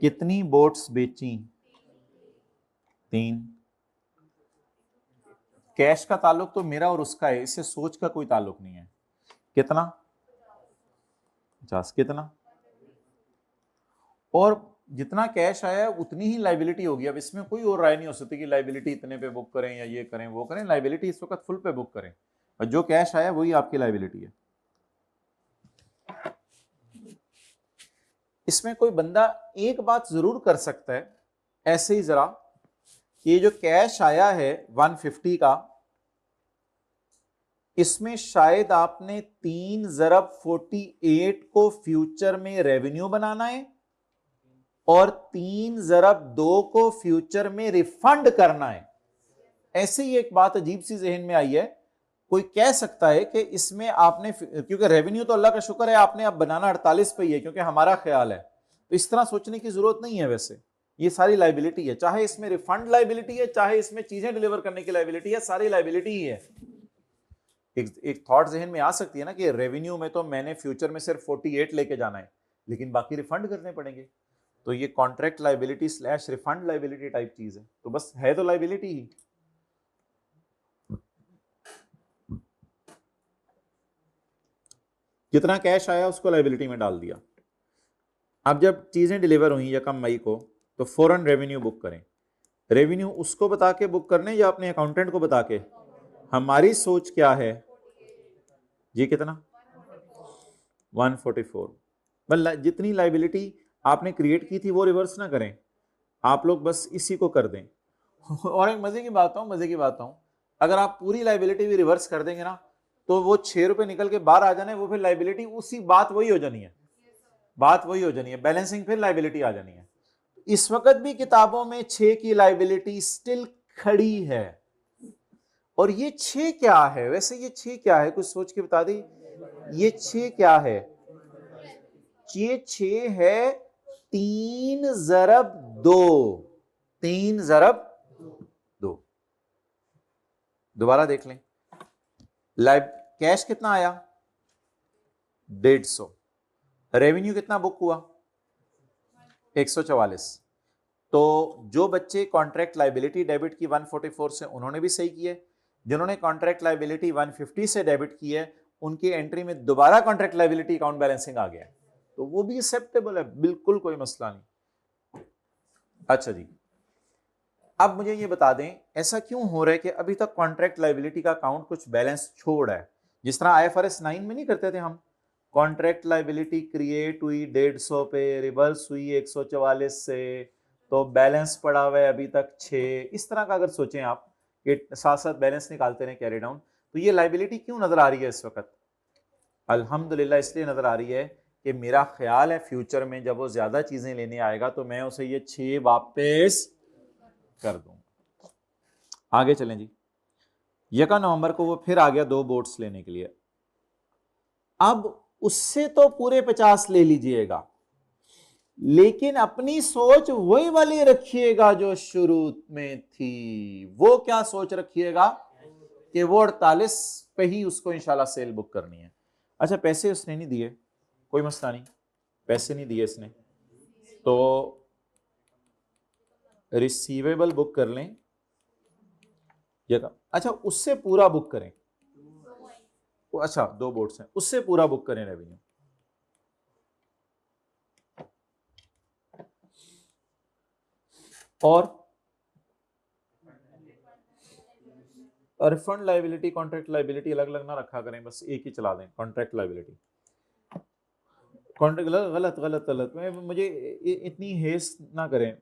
कितनी बोट्स बेची, 3। कैश का ताल्लुक तो मेरा और उसका है, इससे सोच का कोई ताल्लुक नहीं है। कितना, 50, कितना, और जितना कैश आया उतनी ही लाइबिलिटी होगी। अब इसमें कोई और राय नहीं हो सकती कि लाइबिलिटी इतने पे बुक करें या ये करें वो करें, लाइबिलिटी इस वक्त फुल पे बुक करें और जो कैश आया वही आपकी लाइबिलिटी है। इसमें कोई बंदा एक बात जरूर कर सकता है ऐसे ही जरा, कि ये जो कैश आया है 150 का, इसमें शायद आपने 3 ज़रब 48 को फ्यूचर में रेवेन्यू बनाना है और 3 ज़रब 2 को फ्यूचर में रिफंड करना है। ऐसे ही एक बात अजीब सी जहन में आई है, कोई कह सकता है कि इसमें आपने, क्योंकि रेवेन्यू तो अल्लाह का शुक्र है आपने अब बनाना 48 पे ही है क्योंकि हमारा ख्याल है, तो इस तरह सोचने की जरूरत नहीं है। वैसे ये सारी लाइबिलिटी है, चाहे इसमें रिफंड लाइबिलिटी है चाहे इसमें चीजें डिलीवर करने की लाइबिलिटी है, सारी लाइबिलिटी ही है। एक थॉट जहन में आ सकती है ना कि रेवेन्यू में तो मैंने फ्यूचर में सिर्फ 48 लेके जाना है लेकिन बाकी रिफंड करने पड़ेंगे, तो ये contract liability / refund liability type चीज है, तो बस है तो लाइबिलिटी ही। जितना कैश आया उसको लाइबिलिटी में डाल दिया। अब जब चीजें डिलीवर हुई 1 मई को तो फौरन रेवेन्यू बुक करें। रेवेन्यू उसको बता के बुक करने या अपने अकाउंटेंट को बता के, हमारी सोच क्या है जी, कितना, 144। मतलब जितनी लाइबिलिटी आपने क्रिएट की थी वो रिवर्स ना करें आप लोग, बस इसी को कर दें। और एक मजे की बात हूं, अगर आप पूरी लाइबिलिटी भी रिवर्स कर देंगे ना तो वो 6 रुपए निकल के बाहर आ जाने, वो फिर लाइबिलिटी उसी बात वही हो जानी है, बैलेंसिंग फिर लाइबिलिटी आ जानी है। इस वक्त भी किताबों में 6 की लाइबिलिटी स्टिल खड़ी है। और ये 6 क्या है वैसे, ये 6 क्या है, कुछ सोच के बता दी, ये 6 क्या है, ये 6 है 3 ज़रब 2, 3 ज़रब 2। दोबारा देख लें, लाइव कैश कितना आया 150, रेवेन्यू कितना बुक हुआ 144। तो जो बच्चे कॉन्ट्रैक्ट लाइबिलिटी डेबिट की 144 से उन्होंने भी सही किए, जिन्होंने कॉन्ट्रैक्ट लाइबिलिटी 150 से डेबिट की है उनकी एंट्री में दोबारा कॉन्ट्रैक्ट लाइबिलिटी अकाउंट बैलेंसिंग आ गया, तो वो भी एक्सेप्टेबल है, बिल्कुल कोई मसला नहीं। अच्छा जी, अब मुझे ये बता दें ऐसा क्यों हो रहा है कि अभी तक कॉन्ट्रैक्ट लाइबिलिटी का अकाउंट कुछ बैलेंस छोड़ है, जिस तरह IFRS 9 में नहीं करते थे हम, कॉन्ट्रैक्ट लाइबिलिटी क्रिएट हुई 150 पे, रिवर्स हुई 144 से, तो बैलेंस पड़ा हुआ है अभी तक 6। इस तरह का अगर सोचें आप कि साथ साथ बैलेंस निकालते रहे कैरी डाउन, तो ये लाइबिलिटी क्यों नजर आ रही है इस वक्त? अल्हम्दुलिल्लाह इसलिए नजर आ रही है कि मेरा ख्याल है फ्यूचर में जब वो ज्यादा चीजें लेने आएगा तो मैं उसे ये 6 वापस कर दूंगा। आगे चलें जी, 1 नवंबर को वो फिर आ गया 2 बोट्स लेने के लिए। अब उससे तो पूरे 50 ले लीजिएगा लेकिन अपनी सोच वही वाली रखिएगा जो शुरू में थी। वो क्या सोच रखिएगा कि वो 48 पे ही उसको इंशाल्लाह सेल बुक करनी है। अच्छा, पैसे उसने नहीं दिए, कोई मसला नहीं, पैसे नहीं दिए इसने, तो रिसीवेबल बुक कर लें। अच्छा, उससे पूरा बुक करें, अच्छा 2 बोट्स हैं, उससे पूरा बुक करें रेवेन्यू। और रिफंड लाइबिलिटी कॉन्ट्रैक्ट लाइबिलिटी अलग अलग ना रखा करें, बस एक ही चला दें, कॉन्ट्रैक्ट लाइबिलिटी। कॉन्ट्रैक्ट गलत गलत गलत, मुझे इतनी हेस्ट ना करें।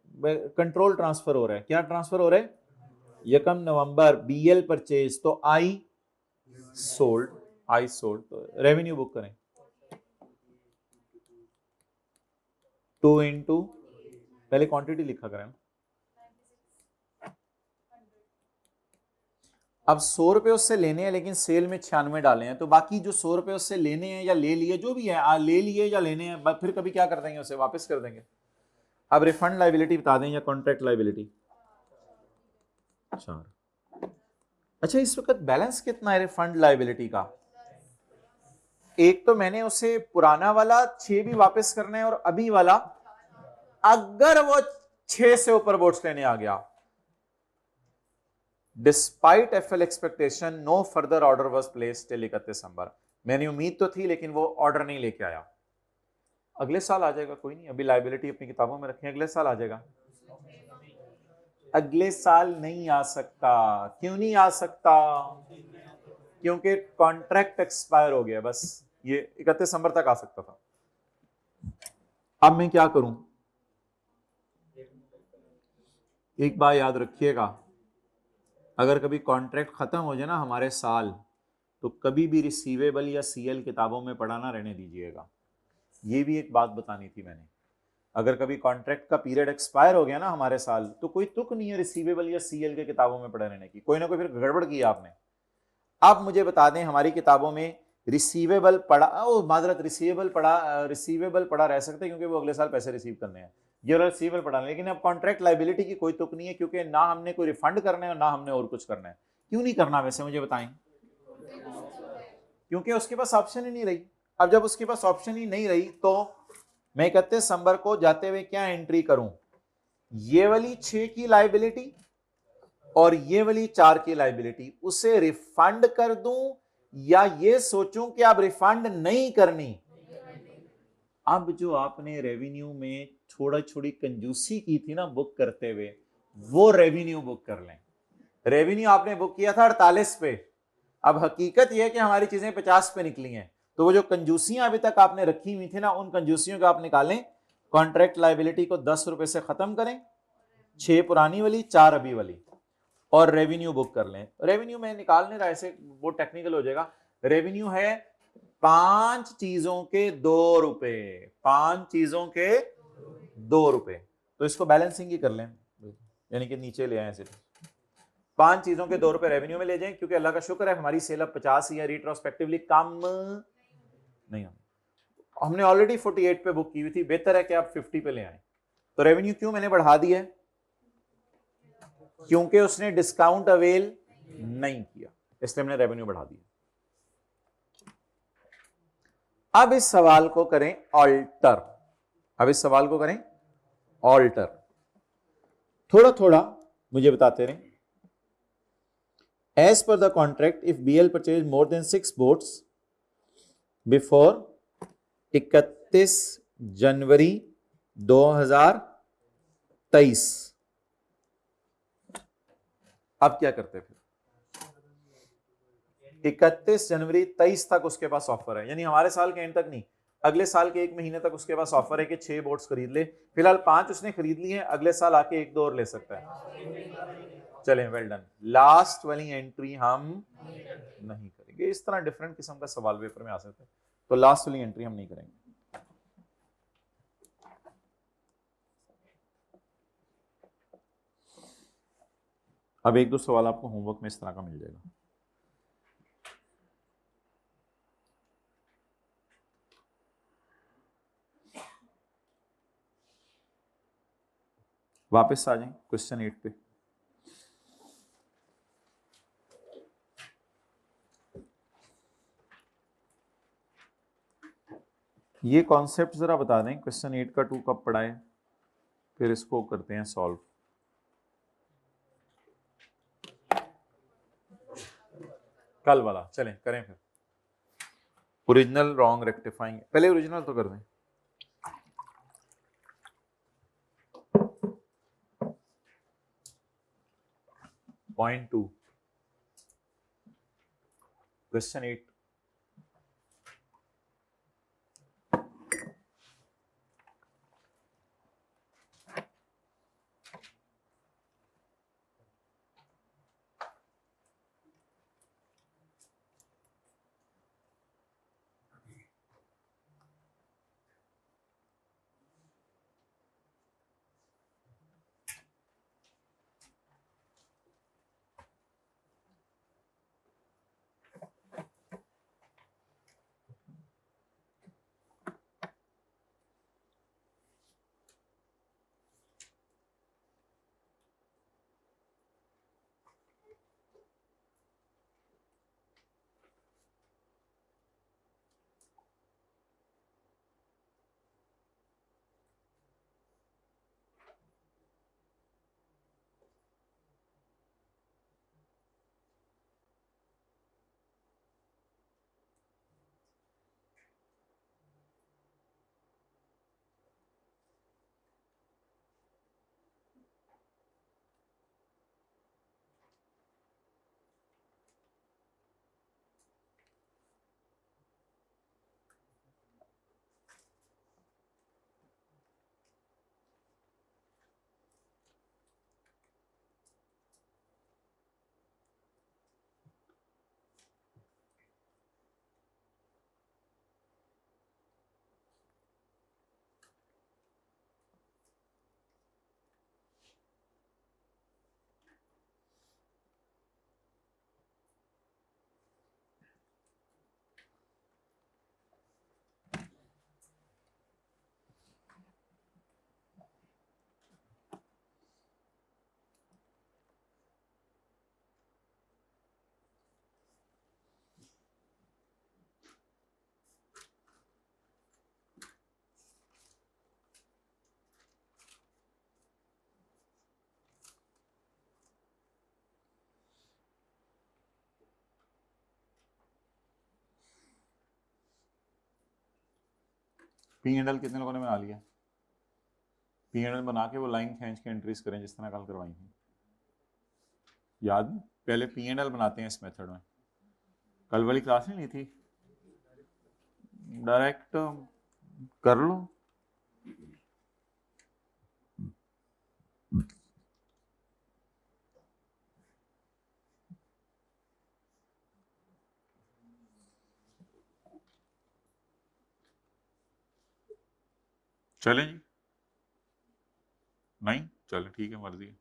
कंट्रोल ट्रांसफर हो रहा है, क्या ट्रांसफर हो रहा है? यकम नवंबर BL परचेज, तो I सोल्ड, तो रेवेन्यू बुक करें 2 इंटू, पहले क्वांटिटी लिखा करें। अब 100 रुपए उससे लेने हैं, लेकिन सेल में 96 डाले हैं, तो बाकी जो 100 रुपए उससे लेने हैं या ले लिए, जो भी है, ले लिए या लेने हैं, फिर कभी क्या कर देंगे, उसे वापस कर देंगे। अब रिफंड लाइबिलिटी बता दें या कॉन्ट्रैक्ट लाइबिलिटी? 4। अच्छा, इस वक्त बैलेंस कितना है रिफंड लाइबिलिटी का? एक तो मैंने उसे पुराना वाला 6 भी वापस करना है, और अभी वाला, अगर वो 6 से ऊपर बोट्स लेने आ गया, despite FL expectation no further order was placed till 31 December. मैंने उम्मीद तो थी, लेकिन वो ऑर्डर नहीं लेके आया। अगले साल आ जाएगा, कोई नहीं, अभी लाइबिलिटी अपनी किताबों में रखें, अगले साल आ जाएगा। अगले साल नहीं आ सकता। क्यों नहीं आ सकता? क्योंकि कॉन्ट्रैक्ट एक्सपायर हो गया, बस ये 31 दिसंबर तक आ सकता था। अब मैं क्या करूं? एक बात याद रखिएगा, अगर कभी कॉन्ट्रैक्ट खत्म हो जाए ना हमारे साल, तो कभी भी रिसीवेबल या CL किताबों में पढ़ा ना रहने दीजिएगा। ये भी एक बात बतानी थी मैंने। अगर कभी कॉन्ट्रैक्ट का पीरियड एक्सपायर हो गया ना हमारे साल, तो कोई तुक नहीं है रिसीवेबल या CL के किताबों में पढ़े रहने की, कोई ना कोई फिर गड़बड़ की आपने। आप मुझे बता दें, हमारी किताबों में रिसीवेबल पड़ा, माजरत रिसीवेबल पड़ा रह सकता है, क्योंकि वो अगले साल पैसे रिसीव करने हैं, ये रिसीवेबल पड़ा, लेकिन अब कॉन्ट्रैक्ट लाइबिलिटी की कोई तुक नहीं है, क्योंकि ना हमने कोई रिफंड करना है और ना हमने और कुछ करना है। क्यों नहीं करना वैसे, मुझे बताएं? क्योंकि उसके पास ऑप्शन ही नहीं रही। अब जब उसके पास ऑप्शन ही नहीं रही, तो मैं 31 दिसंबर को जाते हुए क्या एंट्री करूं? ये वाली 6 की लाइबिलिटी और ये वाली 4 की लाइबिलिटी, उसे रिफंड कर दूं या ये सोचूं कि अब रिफंड नहीं करनी? अब जो आपने रेवेन्यू में थोड़ा छोड़ी कंजूसी की थी ना बुक करते हुए, वो रेवेन्यू बुक कर लें। रेवेन्यू आपने बुक किया था 48 पे, अब हकीकत यह है कि हमारी चीजें 50 पे निकली हैं, तो वो जो कंजूसियां अभी तक आपने रखी हुई थी ना, उन कंजूसियों को आप निकालें, कॉन्ट्रैक्ट लाइबिलिटी को 10 रुपए से खत्म करें, 6 पुरानी वाली, 4 अभी वाली, और रेवेन्यू बुक कर लें। रेवेन्यू में निकालने रहा, ऐसे वो टेक्निकल हो जाएगा। रेवेन्यू है 5 चीजों के 2 रुपए, 5 चीजों के 2 रुपए, तो इसको बैलेंसिंग ही कर लें, यानी कि नीचे ले आए सिर्फ 5 चीजों के 2 रुपए रेवेन्यू में ले जाएं, क्योंकि अल्लाह का शुक्र है हमारी सेल अब 50 या रिट्रोस्पेक्टिवली कम नहीं है। हमने ऑलरेडी 48 पे बुक की हुई थी, बेहतर है कि आप 50 पे ले आए। तो रेवेन्यू क्यों मैंने बढ़ा दी है? क्योंकि उसने डिस्काउंट अवेल नहीं किया, इसलिए हमने रेवेन्यू बढ़ा दिया। अब इस सवाल को करें ऑल्टर, थोड़ा थोड़ा मुझे बताते रहें। As per the contract, if BL purchased more than 6 boats before 31 जनवरी 2023, अब क्या करते फिर? 31 जनवरी 23 तक उसके पास ऑफर है, यानी हमारे साल के एंड तक नहीं, अगले साल के 1 महीने तक उसके पास ऑफर है कि 6 बोट्स खरीद ले। फिलहाल 5 उसने खरीद ली है, अगले साल आके 1-2 और ले सकता है। चलें, वेल डन। लास्ट वाली एंट्री हम नहीं करेंगे। इस तरह डिफरेंट किस्म का सवाल पेपर में आ सकता है, तो लास्ट वाली एंट्री हम नहीं करेंगे। अब 1-2 सवाल आपको होमवर्क में इस तरह का मिल जाएगा। वापस आ जाएं क्वेश्चन 8 पे। ये कॉन्सेप्ट जरा बता दें, क्वेश्चन 8 का 2 कब पढ़ा है, फिर इसको करते हैं सॉल्व। कल वाला चलें करें फिर। ओरिजिनल रॉन्ग रेक्टिफाइंग, पहले ओरिजिनल तो कर दें। Point 2 question 8 P and L कितने लोगों ने बना लिया? पी एंड एल बना के वो लाइन खींच के एंट्रीज करें जिस तरह कल करवाई थी, याद नहीं? पहले पी एंड एल बनाते हैं इस मेथड में, कल वाली क्लास नहीं ली थी, डायरेक्ट कर लो। चलें जी? नहीं चले, ठीक है, मर्जी है।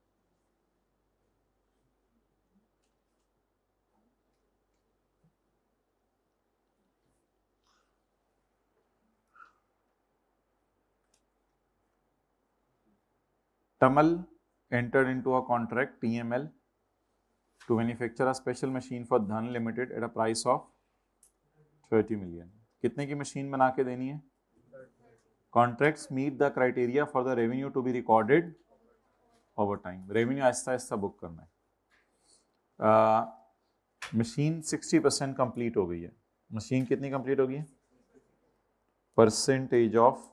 Tamal entered into a contract TML to manufacture a special machine for Dhan Limited at a price of 30 million. कितने की मशीन बना के देनी है? Contracts meet the criteria for the revenue to be recorded over time. Revenue Aahista Aahista book करना है। Machine 60% complete हो गई है। मशीन कितनी कंप्लीट हो गई है? Percentage of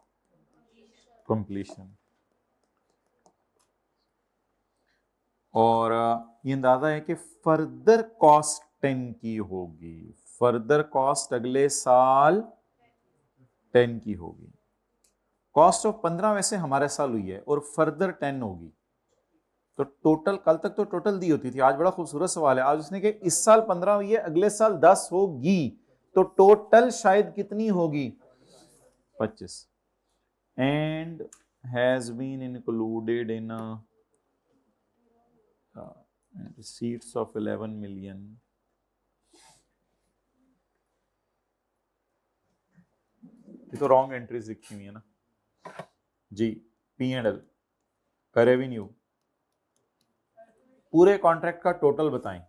completion. और ये अंदाजा है कि फर्दर कॉस्ट 10 की होगी, फर्दर कॉस्ट अगले साल 10 की होगी। कॉस्ट ऑफ 15 वैसे हमारे साल हुई है और फर्दर 10 होगी, तो टोटल कल तक तो टोटल दी होती थी। आज बड़ा खूबसूरत सवाल है, आज उसने कि इस साल 15 हुई है, अगले साल 10 होगी, तो टोटल शायद कितनी होगी? 25। And has been included in receipts of 11 million. ये तो रॉन्ग एंट्रीज लिखी हुई है ना जी। पी एंड एल का रेवेन्यू पूरे कॉन्ट्रैक्ट का टोटल बताएं।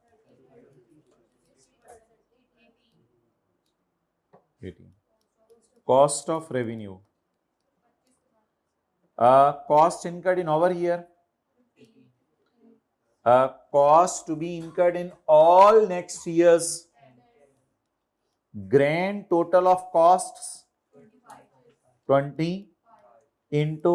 18। Cost of revenue, cost incurred in over year, cost to be incurred in all next years, grand total of costs 20 into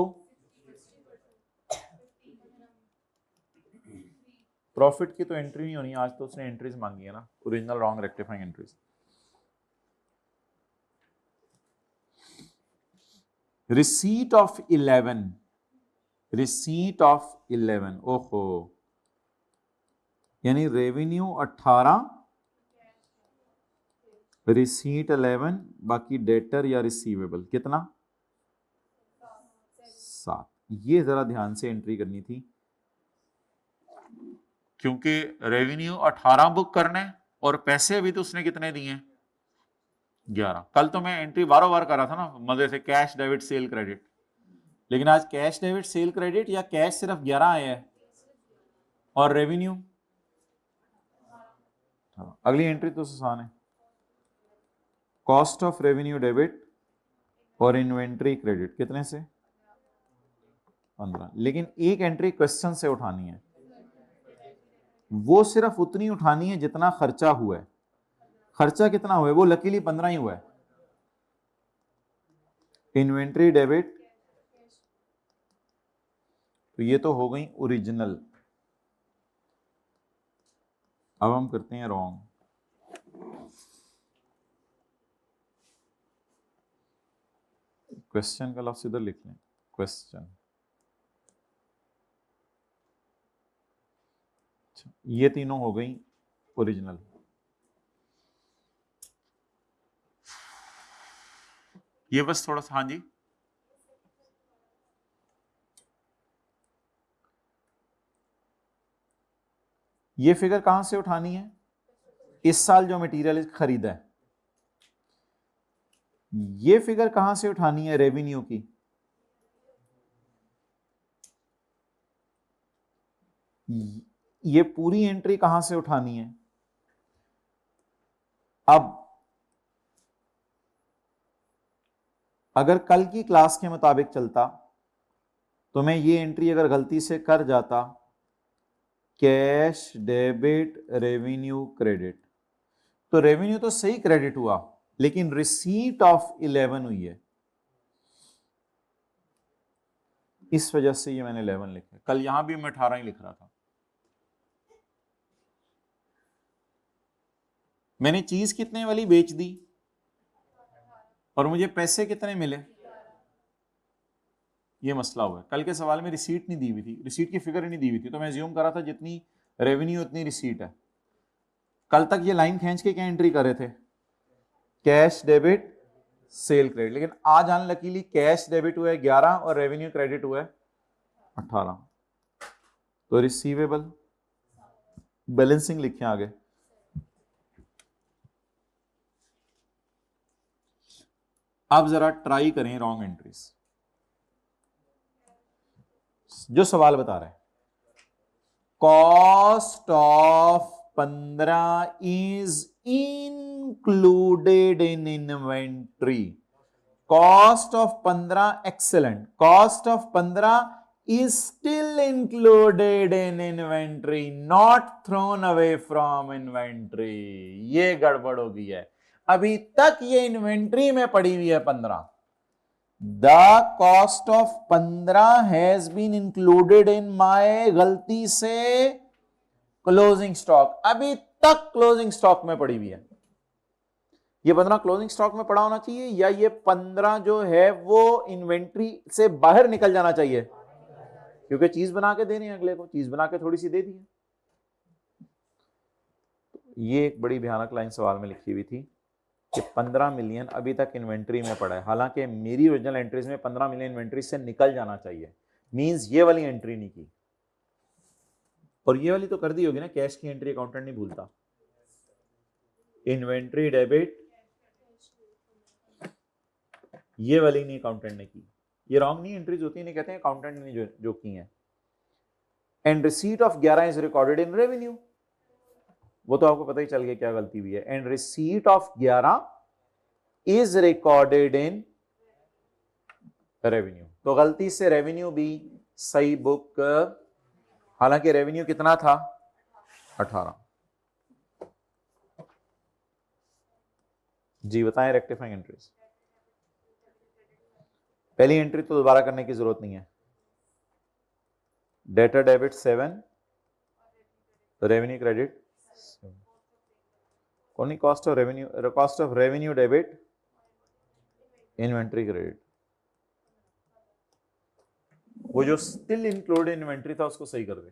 profit की तो एंट्री नहीं होनी आज, तो उसने एंट्रीज मांगी है ना, original wrong rectifying entries. Receipt of 11, receipt of 11, ओहो, यानी रेवेन्यू 18, रिसीट 11, बाकी डेटर या रिसीवेबल कितना 7। ये जरा ध्यान से एंट्री करनी थी, क्योंकि रेवेन्यू 18 बुक करने और पैसे अभी तो उसने कितने दिए 11। कल तो मैं एंट्री बार बार कर रहा था ना मजे से, कैश डेबिट सेल क्रेडिट, लेकिन आज कैश डेबिट सेल क्रेडिट या कैश सिर्फ 11 आया है और रेवेन्यू। अगली एंट्री तो आसान है, कॉस्ट ऑफ रेवेन्यू डेबिट और इन्वेंट्री क्रेडिट कितने से 15। लेकिन एक एंट्री क्वेश्चन से उठानी है, वो सिर्फ उतनी उठानी है जितना खर्चा हुआ है। खर्चा कितना हुआ है, वो लकीली 15 ही हुआ है। इन्वेंट्री डेबिट, तो ये तो हो गई ओरिजिनल। अब हम करते हैं रॉन्ग। क्वेश्चन का लफ्ज इधर लिख लें, क्वेश्चन। ये तीनों हो गई ओरिजिनल। ये बस थोड़ा सा, हाँ जी, ये फिगर कहां से उठानी है, इस साल जो मटेरियल खरीदा है। ये फिगर कहां से उठानी है, रेवेन्यू की। ये पूरी एंट्री कहां से उठानी है। अब अगर कल की क्लास के मुताबिक चलता तो मैं ये एंट्री अगर गलती से कर जाता, कैश डेबिट रेवेन्यू क्रेडिट, तो रेवेन्यू तो सही क्रेडिट हुआ, लेकिन रिसीट ऑफ 11 हुई है, इस वजह से ये मैंने 11 लिखा। कल यहां भी मैं 18 ही लिख रहा था। मैंने चीज कितने वाली बेच दी और मुझे पैसे कितने मिले, ये मसला हुआ है। कल के सवाल में रिसीट नहीं दी हुई थी, रिसीट की फिगर ही नहीं दी हुई थी, तो मैं अज्यूम कर रहा था जितनी रेवेन्यू उतनी रिसीट है। कल तक ये लाइन खींच के क्या एंट्री कर रहे थे, कैश डेबिट सेल क्रेडिट, लेकिन आज अनलकीली कैश डेबिट हुआ है 11 और रेवेन्यू क्रेडिट हुआ है 18, तो रिसीवेबल बैलेंसिंग लिखे आगे। अब जरा ट्राई करें रॉन्ग एंट्रीज, जो सवाल बता रहा है cost of 15 is included in inventory. Cost of 15 excellent, cost of 15 is still included in inventory, not thrown away from inventory। ये गड़बड़ हो गई है, अभी तक ये इन्वेंट्री में पड़ी हुई है 15। The cost of 15 has been included in my गलती से क्लोजिंग स्टॉक, अभी तक क्लोजिंग स्टॉक में पड़ी हुई है। ये 15 क्लोजिंग स्टॉक में पड़ा होना चाहिए, या ये 15 जो है वो इन्वेंट्री से बाहर निकल जाना चाहिए, क्योंकि चीज बना के दे रहे हैं अगले को, चीज बना के थोड़ी सी दे दी है। ये एक बड़ी भयानक लाइन सवाल में लिखी हुई थी कि 15 मिलियन अभी तक इन्वेंट्री में पड़ा है, हालांकि मेरी ओरिजिनल एंट्रीज में 15 मिलियन इन्वेंट्री से निकल जाना चाहिए, मींस ये वाली एंट्री नहीं की। और ये वाली तो कर दी होगी ना, कैश की एंट्री अकाउंटेंट नहीं भूलता। इन्वेंट्री डेबिट, ये वाली नहीं अकाउंटेंट ने की, ये रॉन्ग नहीं एंट्रीज होती, नहीं कहते हैं अकाउंटेंट ने जो की है। And receipt of 11 is recorded in revenue, वो तो आपको पता ही चल गया क्या गलती हुई है। And receipt of 11 is recorded in revenue, तो गलती से रेवेन्यू भी सही बुक, हालांकि रेवेन्यू कितना था 18। जी बताएं रेक्टिफाइंग एंट्रीज। पहली एंट्री तो दोबारा करने की जरूरत नहीं है, debtor debit 7 revenue credit, only cost of revenue debit, inventory credit. वो जो स्टिल इंक्लूडेड इन्वेंट्री था उसको सही कर दे।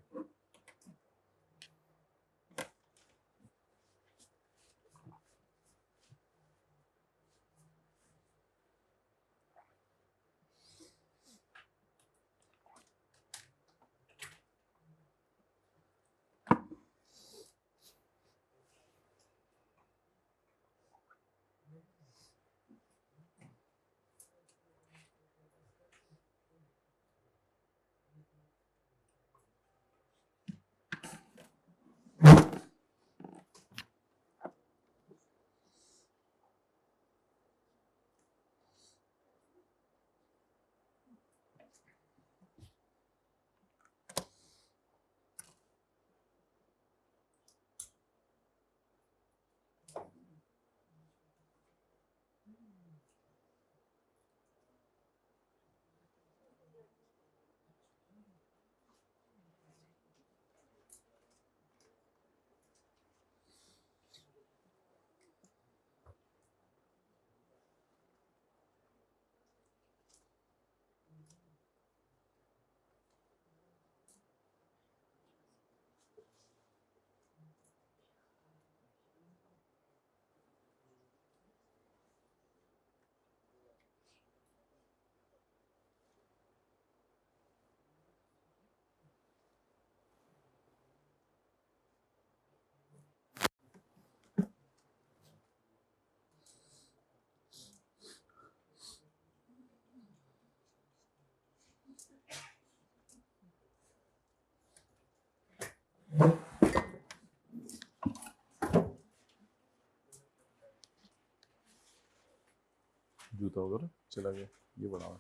जूता उधर चला गया, ये बना।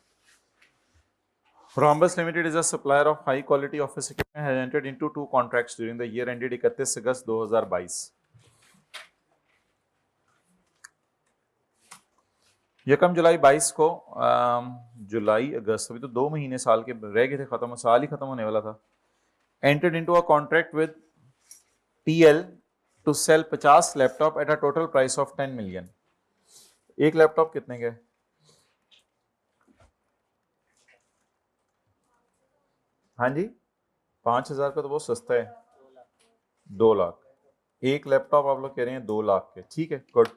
Rhombus Limited is a supplier of high quality office equipment, has entered into 2 contracts during the year ended 31 अगस्त 2022। यकम जुलाई 22 को जुलाई अगस्त, अभी तो 2 महीने साल के रह गए थे खत्म, साल ही खत्म होने वाला था। Entered into a contract with TL to sell 50 laptop at a total price of 10 million. एक लैपटॉप कितने के? हाँ जी, 5,000 का तो बहुत सस्ता है। 2 लाख। एक लैपटॉप आप लोग कह रहे हैं 2 लाख के, ठीक है, good.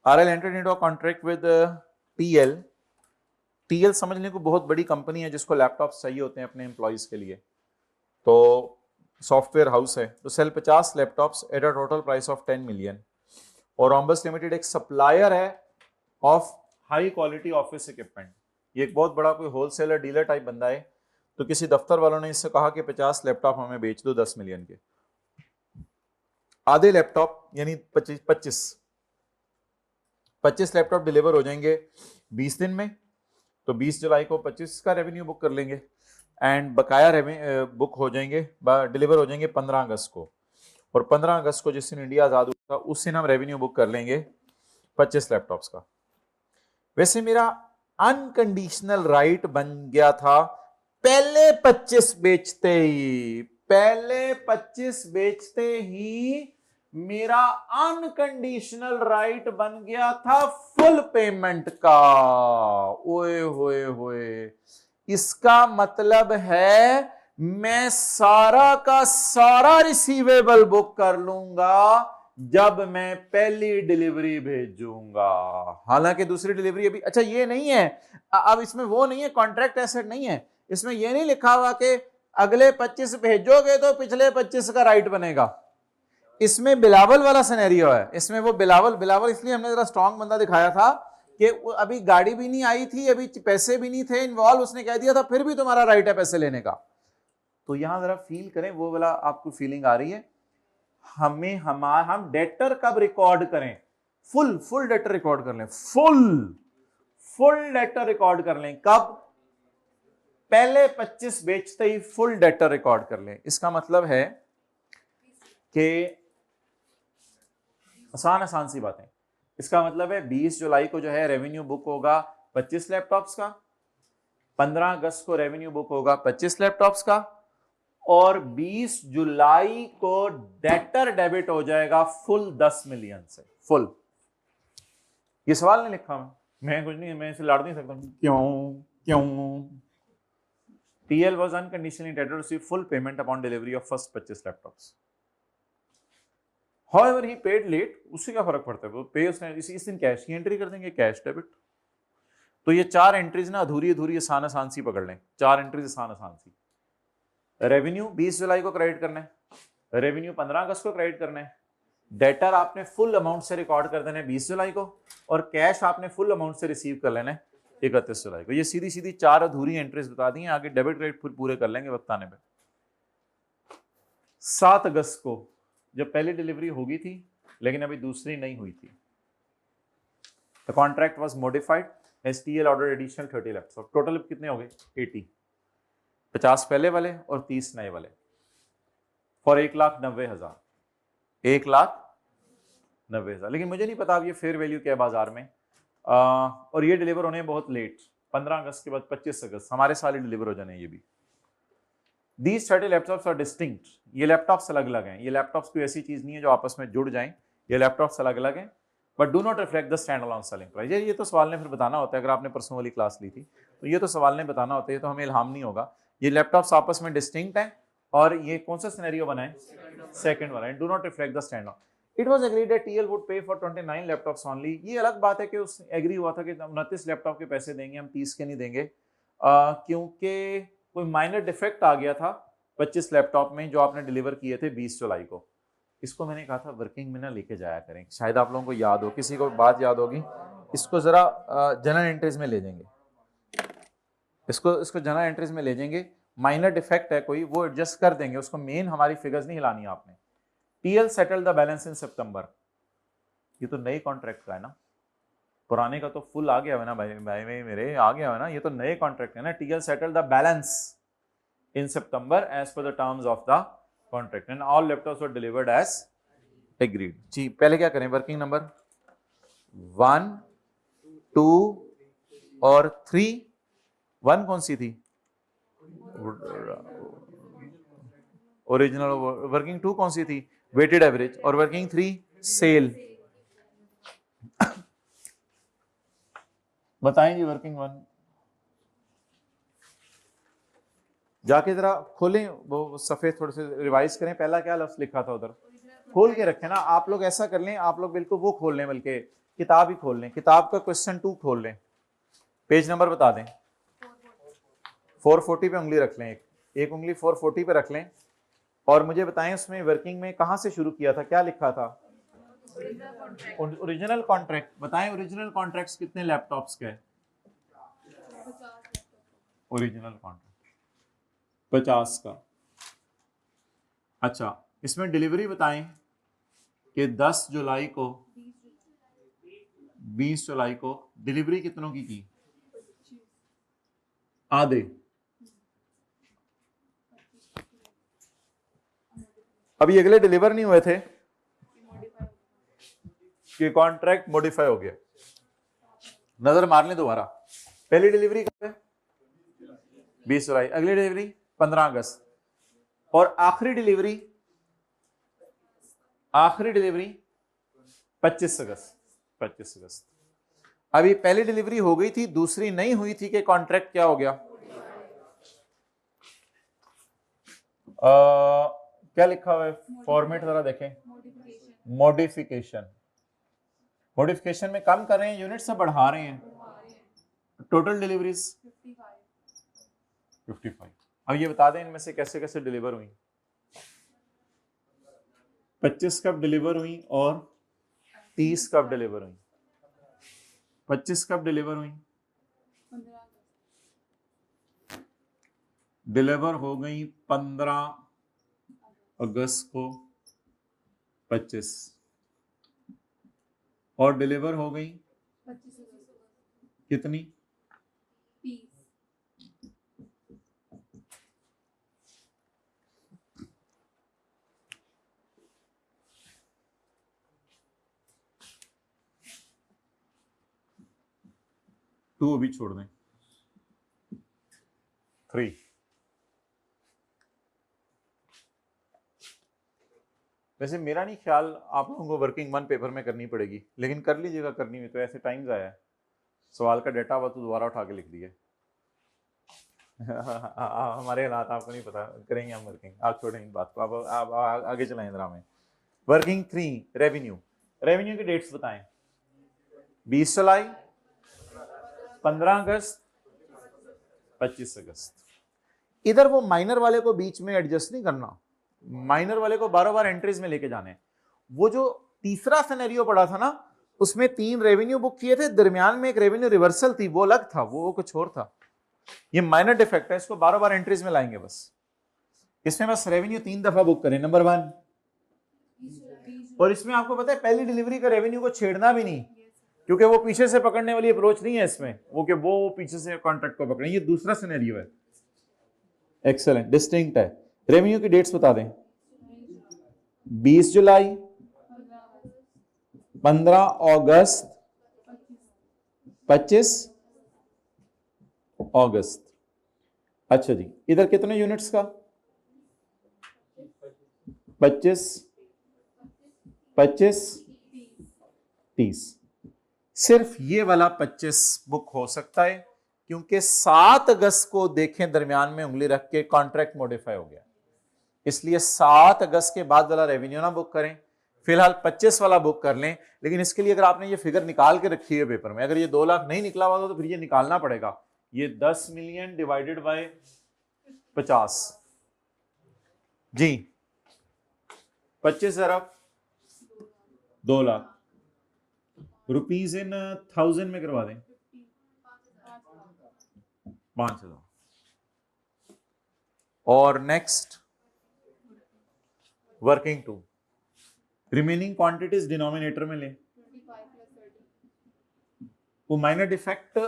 RL entered into a contract with TL. TL समझने को बहुत बड़ी कंपनी है जिसको लैपटॉप्स चाहिए होते हैं अपने एम्प्लॉइज के लिए, तो सॉफ्टवेयर हाउस है, तो sell 50 laptops at a total price of 10 million. और रॉम्बस लिमिटेड एक सप्लायर है of high quality office equipment. ये एक बहुत बड़ा कोई होलसेलर डीलर टाइप बंदा है, तो किसी दफ्तर वालों ने इससे कहा कि 50 लैपटॉप हमें बेच दो 10 मिलियन के। आधे लैपटॉप यानी 25 लैपटॉप डिलीवर हो जाएंगे 20 दिन में, तो 20 जुलाई को 25 का रेवेन्यू बुक कर लेंगे, एंड बकाया बुक हो जाएंगे, डिलीवर हो जाएंगे 15 अगस्त को। और 15 अगस्त को जिस दिन इंडिया आजाद हुआ था उस दिन हम रेवेन्यू बुक कर लेंगे 25 लैपटॉप्स का। वैसे मेरा अनकंडीशनल राइट बन गया था पहले 25 बेचते ही मेरा अनकंडीशनल राइट बन गया था फुल पेमेंट का। ओए होए होए, इसका मतलब है मैं सारा का सारा रिसीवेबल बुक कर लूंगा जब मैं पहली डिलीवरी भेजूंगा। हालांकि दूसरी डिलीवरी अभी, अच्छा ये नहीं है, अब इसमें वो नहीं है, कॉन्ट्रैक्ट एसेट नहीं है, इसमें ये नहीं लिखा हुआ कि अगले 25 भेजोगे तो पिछले 25 का राइट बनेगा। इसमें बिलावल वाला सिनेरियो है, इसमें वो बिलावल इसलिए हमने जरा स्ट्रॉन्ग बंदा दिखाया था कि अभी गाड़ी भी नहीं आई थी, अभी पैसे भी नहीं थे इन्वॉल्व, उसने कह दिया था फिर भी तुम्हारा राइट है पैसे लेने का। तो यहां जरा फील करें, वो वाला आपको फीलिंग आ रही है? हम डेटर कब रिकॉर्ड करें? फुल डेटर रिकॉर्ड कर लें, फुल डेटर रिकॉर्ड कर लें कब? पहले 25 बेचते ही फुल डेटर रिकॉर्ड कर लें। इसका मतलब है कि आसान सी बातें, इसका मतलब है 20 जुलाई को जो है रेवेन्यू बुक होगा 25 लैपटॉप्स का, 15 अगस्त को रेवेन्यू बुक होगा 25 लैपटॉप्स का, और 20 जुलाई को डेटर डेबिट हो जाएगा फुल 10 मिलियन से, फुल। ये सवाल नहीं लिखा मैं कुछ नहीं, मैं इसे लड़ नहीं सकता क्यों क्यों। TL was unconditionally entitled to receive full payment upon delivery of first 25 laptops. However, he paid late. उससे क्या फर्क पड़ता है, वो पे उसने इस दिन कैश की एंट्री कर देंगे, कैश डेबिट। तो ये 4 एंट्रीज ना अधूरी अधूरी आसान आसान सी पकड़ लें, 4 एंट्रीज आसान आसान सी। रेवेन्यू 20 जुलाई को क्रेडिट करना है, रेवेन्यू 15 अगस्त को क्रेडिट करना है, डेटर आपने फुल अमाउंट से रिकॉर्ड कर देना है 20 जुलाई को, और कैश आपने फुल अमाउंट से रिसीव कर लेना है 31 जुलाई को। ये सीधी सीधी 4 अधूरी एंट्रीज बता दी हैं, आगे डेबिट क्रेडिट फिर पूरे कर लेंगे वक्त आने पे। 7 अगस्त को जब पहली डिलीवरी होगी थी लेकिन अभी दूसरी नहीं हुई थी, the contract was modified, STL order additional 30 laptop. Total कितने हो गए 80, 50 पहले वाले और 30 नए वाले, फॉर 1,90,000, 1,90,000। लेकिन मुझे नहीं पता अब ये फेयर वैल्यू क्या है बाजार में, और ये डिलीवर होने बहुत लेट, 15 अगस्त के बाद 25 अगस्त, हमारे साल ही डिलीवर हो जाने ये भी। These 30 लैपटॉप्स आर डिस्टिंक्ट, ये लैपटॉप्स अलग अलग हैं, ये लैपटॉप्स कोई ऐसी चीज नहीं है जो आपस में जुड़ जाएं, ये लैपटॉप्स अलग अलग हैं, but do not reflect the stand alone selling price. ये तो सवाल ने फिर बताना होता है, अगर आपने पर्सनल वाली क्लास ली थी तो ये तो सवाल ने बताना होता है, ये तो हमें इल्हाम नहीं होगा। ये लैपटॉप्स आपस में डिस्टिंक्ट हैं, और ये कौन सा सिनेरियो बना है, सेकंड वाला, do not reflect the stand alone. It was agreed that TL would पे फॉर 29 लैपटॉप्स ओनली। ये अलग बात है कि उस एग्री हुआ था कि 29 लैपटॉप के पैसे देंगे, हम 30 के नहीं देंगे, क्योंकि कोई माइनर डिफेक्ट आ गया था 25 लैपटॉप में जो आपने डिलीवर किए थे 20 जुलाई को। इसको मैंने कहा था वर्किंग में ना लेके जाया करें, शायद आप लोगों को याद हो, किसी को बात याद होगी, इसको जरा जनरल एंट्रीज में ले जाएंगे, इसको जनरल एंट्रीज में ले जाएंगे, माइनर डिफेक्ट है कोई वो एडजस्ट कर देंगे उसको, मेन हमारी फिगर्स नहीं हिलानी आपने। TL settle the balance in सितंबर, ये तो नए कॉन्ट्रैक्ट का है ना, पुराने का तो फुल आ गया है ना भाई मेरे, आ गया है ना, ये तो नए कॉन्ट्रैक्ट है ना। TL settle the balance in September as per the terms of the contract and all laptops were delivered as agreed। जी पहले क्या करें, वर्किंग नंबर 1, 2 और 3। 1 कौन सी थी, ओरिजिनल। वर्किंग 2 कौन सी थी, वेटेड एवरेज, और वर्किंग 3 सेल। बताएं जी वर्किंग 1, जाके जरा खोलें वो सफ़े, थोड़े से रिवाइज करें, पहला क्या लफ्ज लिखा था उधर, खोल के रखें ना आप लोग, ऐसा कर लें आप लोग बिल्कुल वो खोल लें, बल्कि किताब ही खोल लें, किताब का क्वेश्चन 2 खोल लें, पेज नंबर बता दें, 440 पे उंगली रख लें, एक उंगली 440 पे रख लें, और मुझे बताएं उसमें वर्किंग में कहां से शुरू किया था, क्या लिखा था, ओरिजिनल कॉन्ट्रैक्ट। बताएं ओरिजिनल कॉन्ट्रैक्ट्स कितने लैपटॉप्स के, ओरिजिनल कॉन्ट्रैक्ट 50 का। अच्छा इसमें डिलीवरी बताएं कि 10 जुलाई को 20 जुलाई को डिलीवरी कितनों की आधे। अभी अगले डिलीवर नहीं हुए थे कि कॉन्ट्रैक्ट मॉडिफाई हो गया। नजर मार लें दोबारा, पहली डिलीवरी कब है 20 जुलाई, अगली डिलीवरी 15 अगस्त, और आखिरी डिलीवरी 25 अगस्त। 25 अगस्त। अभी पहली डिलीवरी हो गई थी, दूसरी नहीं हुई थी कि कॉन्ट्रैक्ट क्या हो गया, क्या लिखा हुआ है फॉर्मेट जरा देखें, मॉडिफिकेशन। मॉडिफिकेशन में कम कर रहे हैं यूनिट से बढ़ा रहे हैं, टोटल डिलीवरीज 55। अब ये बता दें इनमें से कैसे कैसे डिलीवर हुई, 25 कब डिलीवर हुई और 30 कब डिलीवर हुई। 25 कब डिलीवर हुई, डिलीवर हो गई 15 अगस्त को 25, और डिलीवर हो गई 25 कितनी 30। टू अभी छोड़ दें, 3 वैसे मेरा नहीं ख्याल आप लोगों को वर्किंग 1 पेपर में करनी पड़ेगी, लेकिन कर लीजिएगा, करनी में तो ऐसे टाइम आया है, सवाल का डेटा हुआ तो दोबारा उठा के लिख दिया। हमारे हालात आपको नहीं पता, करेंगे हम वर्किंग, आप छोड़ें इन बात को, आप आगे चलाएं जरा में। वर्किंग 3 रेवेन्यू, रेवेन्यू की डेट्स बताएं। 20 जुलाई, 15 अगस्त, 25 अगस्त। इधर वो माइनर वाले को बीच में एडजस्ट नहीं करना, माइनर वाले को बार बार एंट्रीज में लेके जाने। वो जो तीसरा सिनेरियो पड़ा था ना, उसमें 3 रेवेन्यू बुक किए थे, दरमियान में एक रेवेन्यू रिवर्सल थी, वो अलग था, वो कुछ और था। ये माइनर डिफेक्ट है, इसको बार बार एंट्रीज में लाएंगे बस। इसमें बस रेवेन्यू 3 दफा बुक करें, नंबर 1। और इसमें आपको पता है पहली डिलीवरी का रेवेन्यू को छेड़ना भी नहीं, क्योंकि वो पीछे से पकड़ने वाली अप्रोच नहीं है इसमें, वो पीछे से कॉन्ट्रैक्ट को पकड़े। ये दूसरा सिनेरियो है। एक्सेलेंट, डिस्टिंक्ट है। रेवेन्यू की डेट्स बता दें। 20 जुलाई, 15 अगस्त, 25 अगस्त। अच्छा जी, इधर कितने यूनिट्स का? 25, 25, 30। सिर्फ ये वाला 25 बुक हो सकता है, क्योंकि 7 अगस्त को देखें दरमियान में उंगली रख के कॉन्ट्रैक्ट मॉडिफाई हो गया, इसलिए 7 अगस्त के बाद वाला रेवेन्यू ना बुक करें, फिलहाल 25 वाला बुक कर लें। लेकिन इसके लिए अगर आपने ये फिगर निकाल के रखी है पेपर में, अगर ये 2 लाख नहीं निकला हुआ तो फिर ये निकालना पड़ेगा। ये 10 मिलियन डिवाइडेड बाय 50 जी, 25 अरब 2 लाख रुपीज इन 1000 में करवा दें, 5,000। और next working 2, remaining quantities denominator में लें। वो माइनर डिफेक्ट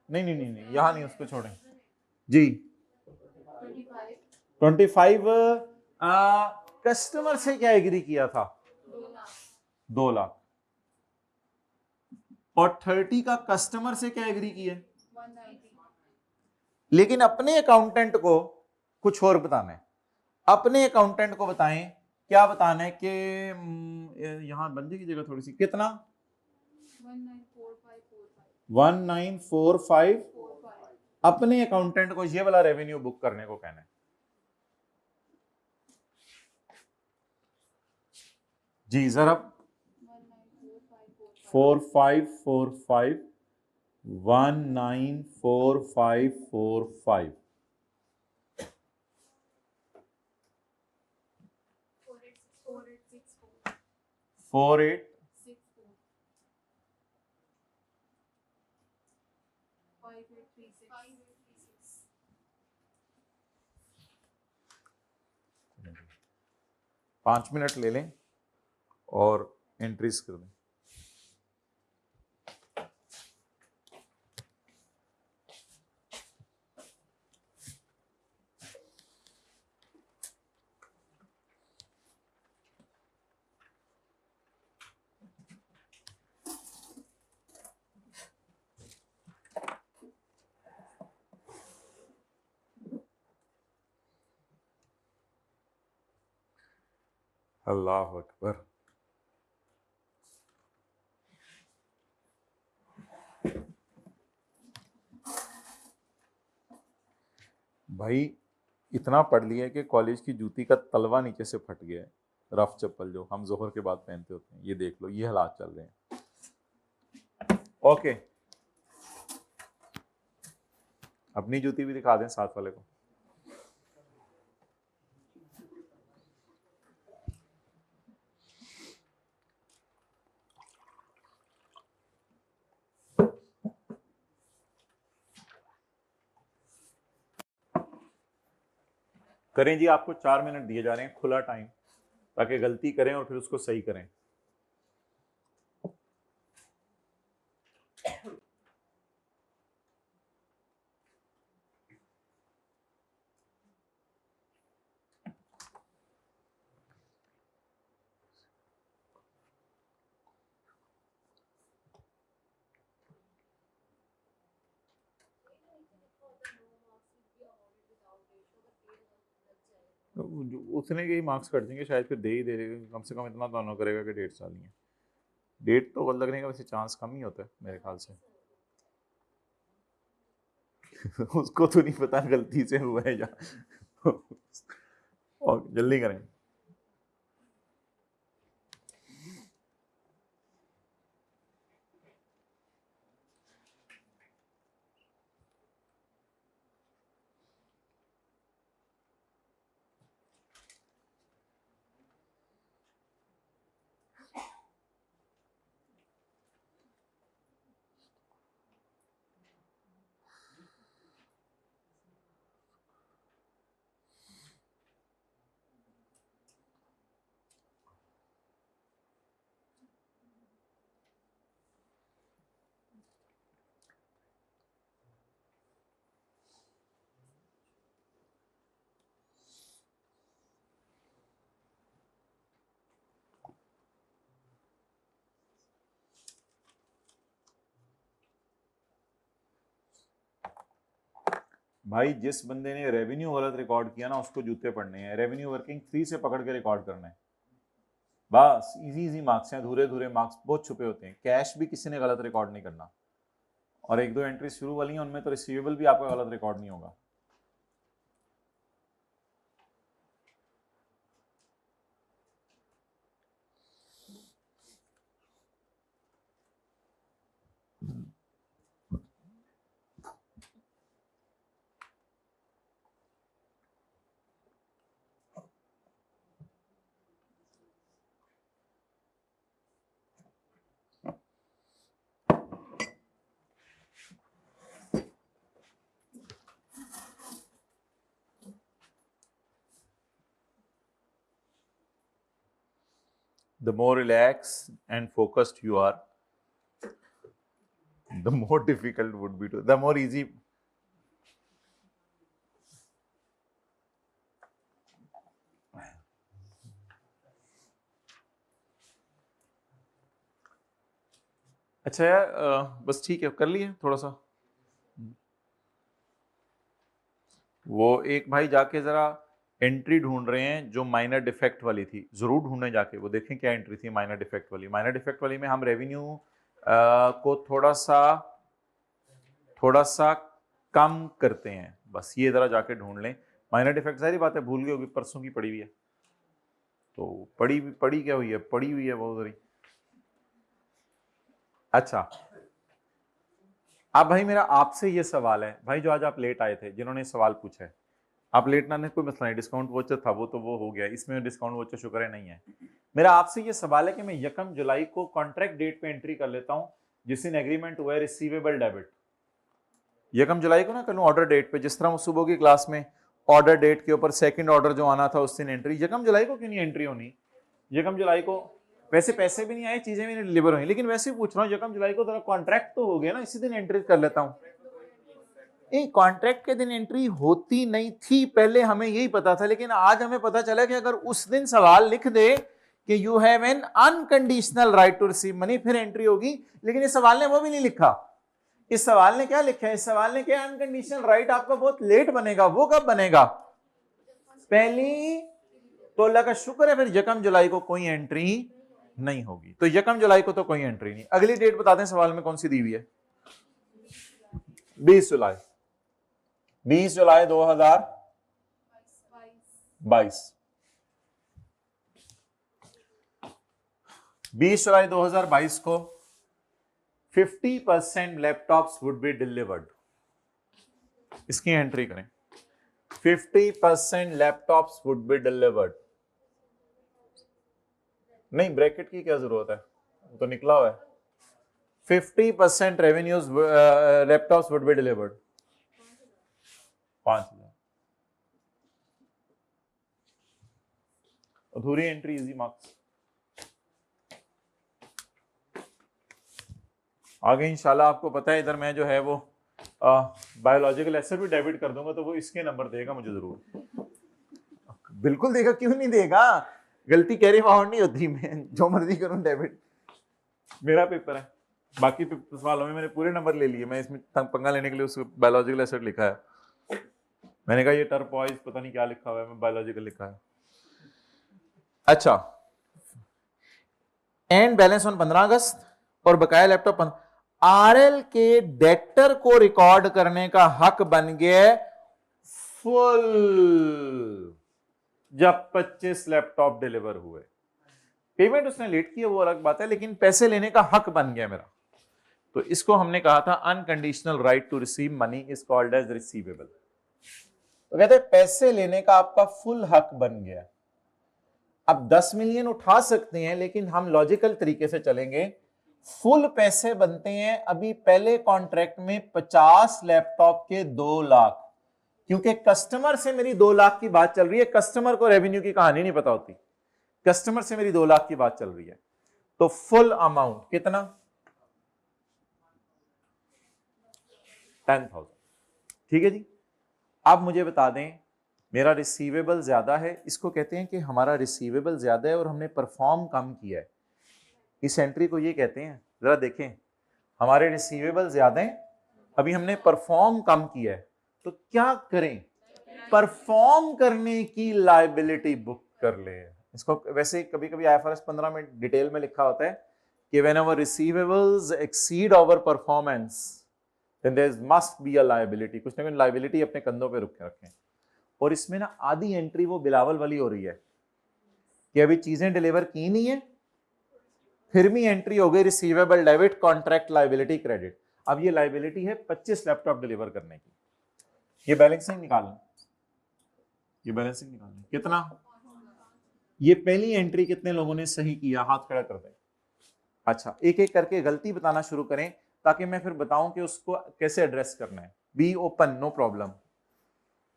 नहीं, यहां नहीं, उसको छोड़ें जी। 25 कस्टमर से क्या एग्री किया था? 2 लाख। और 30 का कस्टमर से क्या एग्री किया? 190। लेकिन अपने अकाउंटेंट को कुछ और बताना है। अपने अकाउंटेंट को बताएं, क्या बताना है कि यहां बंदी की जगह थोड़ी सी, कितना? 194545। अपने अकाउंटेंट को ये वाला रेवेन्यू बुक करने को कहना है जी। जरा 4545 194545 48 5 मिनट ले लें और एंट्रीज कर दें। अल्लाह अकबर। भाई इतना पढ़ लिया कि कॉलेज की जूती का तलवा नीचे से फट गया है, रफ चप्पल जो हम जोहर के बाद पहनते होते हैं, ये देख लो, ये हालात चल रहे हैं। ओके, अपनी जूती भी दिखा दें साथ वाले को। करें जी, आपको 4 मिनट दिए जा रहे हैं, खुला टाइम, ताकि गलती करें और फिर उसको सही करें। उतने के ही मार्क्स कट देंगे शायद, फिर दे ही दे, कम से कम इतना तो ना करेगा कि 1.5 साल ही है। डेट तो गलत लगने का वैसे चांस कम ही होता है मेरे ख्याल से। उसको तो नहीं पता गलती से हुआ है या और जल्दी करें। भाई जिस बंदे ने रेवेन्यू गलत रिकॉर्ड किया ना उसको जूते पड़ने हैं। रेवेन्यू वर्किंग 3 से पकड़ के रिकॉर्ड करना है बस। इजी इजी मार्क्स हैं, धूरे धूरे मार्क्स बहुत छुपे होते हैं। कैश भी किसी ने गलत रिकॉर्ड नहीं करना, और 1-2 एंट्री शुरू वाली हैं उनमें तो रिसीवेबल भी आपका गलत रिकॉर्ड नहीं होगा। The more relaxed and focused you are, the more difficult would be to, the more easy. अच्छा यार, बस ठीक है, कर लिए थोड़ा सा। वो एक भाई जाके जरा एंट्री ढूंढ रहे हैं जो माइनर डिफेक्ट वाली थी, जरूर ढूंढने जाके वो देखें क्या एंट्री थी माइनर डिफेक्ट वाली। माइनर डिफेक्ट वाली में हम रेवेन्यू को थोड़ा सा कम करते हैं, बस ये जरा जाके ढूंढ लें। माइनर डिफेक्ट सारी बात है भूल गए होगी, परसों की पड़ी हुई है, तो पड़ी क्या हुई है, पड़ी हुई है बहुत सारी। अच्छा, अब भाई मेरा आपसे ये सवाल है, भाई जो आज आप लेट आए थे, जिन्होंने सवाल पूछा है, आप लेट ना आने कोई मसला नहीं, डिस्काउंट वोचर था वो तो वो हो गया, इसमें डिस्काउंट वोचर शुक्र है नहीं है। मेरा आपसे ये सवाल है कि मैं 1 जुलाई को कॉन्ट्रैक्ट डेट पे एंट्री कर लेता हूं जिस दिन एग्रीमेंट हुआ है रिसीवेबल डेबिट। 1 जुलाई को ना करूं ऑर्डर डेट पे, जिस तरह वो सुबह की क्लास में ऑर्डर डेट के ऊपर सेकंड ऑर्डर जो आना था उस दिन एंट्री। 1 जुलाई को क्यों नहीं एंट्री होनी? 1 जुलाई को वैसे पैसे भी नहीं आए, चीजें भी नहीं डिलीवर हुई, लेकिन वैसे ही पूछ रहा हूँ 1 जुलाई को जरा कॉन्ट्रैक्ट तो हो गया ना, इसी दिन एंट्री कर लेता हूँ। कॉन्ट्रैक्ट के दिन एंट्री होती नहीं थी पहले, हमें यही पता था, लेकिन आज हमें पता चला कि अगर उस दिन सवाल लिख दे कि you have an unconditional right to receive money, फिर एंट्री होगी। लेकिन इस सवाल ने वो भी नहीं लिखा। इस सवाल ने क्या लिखा है? इस सवाल ने क्या, अनकंडीशनल राइट आपका बहुत लेट बनेगा। वो कब बनेगा? पहली। तो अल्लाह का शुक्र है फिर 1 जुलाई को कोई एंट्री नहीं होगी, तो 1 जुलाई को तो कोई एंट्री नहीं। अगली डेट बता दें सवाल में कौन सी दी हुई है? 20 जुलाई। 20 जुलाई 2022। 20 जुलाई 2022 को 50% लैपटॉप्स वुड बी डिलीवर्ड। इसकी एंट्री करें, 50% लैपटॉप्स वुड बी डिलीवर्ड। नहीं, ब्रैकेट की क्या जरूरत है, तो निकला हुआ है। 50% revenues laptops would be delivered. 5,000 अधूरी एंट्री, इजी मार्क्स। आगे इंशाल्लाह आपको पता है इधर मैं जो है वो बायोलॉजिकल एसेट भी डेबिट कर दूंगा, तो वो इसके नंबर देगा मुझे जरूर। बिल्कुल देगा, क्यों नहीं देगा? गलती कैरी फॉरवर्ड नहीं होती, मैं जो मर्जी करूं डेबिट, मेरा पेपर है। बाकी सवालों में मैंने पूरे नंबर ले लिए, मैं इसमें पंगा लेने के लिए उस बायोलॉजिकल एसेट लिखा है। मैंने कहा ये टर्पॉइज पता नहीं क्या लिखा हुआ है, मैं बायोलॉजिकल लिखा है। अच्छा, एंड बैलेंस ऑन 15 अगस्त और बकाया लैपटॉप आरएल के डेटर को रिकॉर्ड करने का हक बन गया फुल जब 25 लैपटॉप डिलीवर हुए। पेमेंट उसने लेट की है वो अलग बात है, लेकिन पैसे लेने का हक बन गया मेरा। तो इसको हमने कहा था unconditional right to receive money is called as receivable. तो कहते हैं पैसे लेने का आपका फुल हक बन गया। अब 10 मिलियन उठा सकते हैं, लेकिन हम लॉजिकल तरीके से चलेंगे। फुल पैसे बनते हैं अभी पहले कॉन्ट्रैक्ट में 50 लैपटॉप के 2 लाख, क्योंकि कस्टमर से मेरी 2 लाख की बात चल रही है। कस्टमर को रेवेन्यू की कहानी नहीं पता होती, कस्टमर से मेरी 2 लाख की बात चल रही है। तो फुल अमाउंट कितना? 10,000। ठीक है जी। अब मुझे बता दें, मेरा रिसीवेबल ज्यादा है, इसको कहते हैं कि हमारा रिसीवेबल ज्यादा है और हमने परफॉर्म कम किया है। इस एंट्री को ये कहते हैं, जरा देखें, हमारे रिसीवेबल ज्यादा हैं, अभी हमने परफॉर्म कम किया है, तो क्या करें? परफॉर्म करने की लायबिलिटी बुक कर ले। इसको वैसे कभी कभी IFRS 15 में डिटेल में लिखा होता है कि whenever receivables exceed our performance then there must be a liability। कुछ ना कुछ लायबिलिटी अपने कंधों पे रुक के रखें। और इसमें ना आधी एंट्री वो बिलावल वाली हो रही है कि अभी चीजें डिलीवर की नहीं है, फिर भी एंट्री हो गई receivable debit contract liability credit. अब ये लायबिलिटी है 25 लैपटॉप डिलीवर करने की। ये बैलेंसिंग निकालना, ये बैलेंसिंग निकालना कितना? ये पहली एंट्री कितने लोगों ने सही किया? हाथ खड़ा कर दें। अच्छा, एक एक करके गलती बताना शुरू करें ताकि मैं फिर बताऊं कि उसको कैसे एड्रेस करना है। Be open, no problem.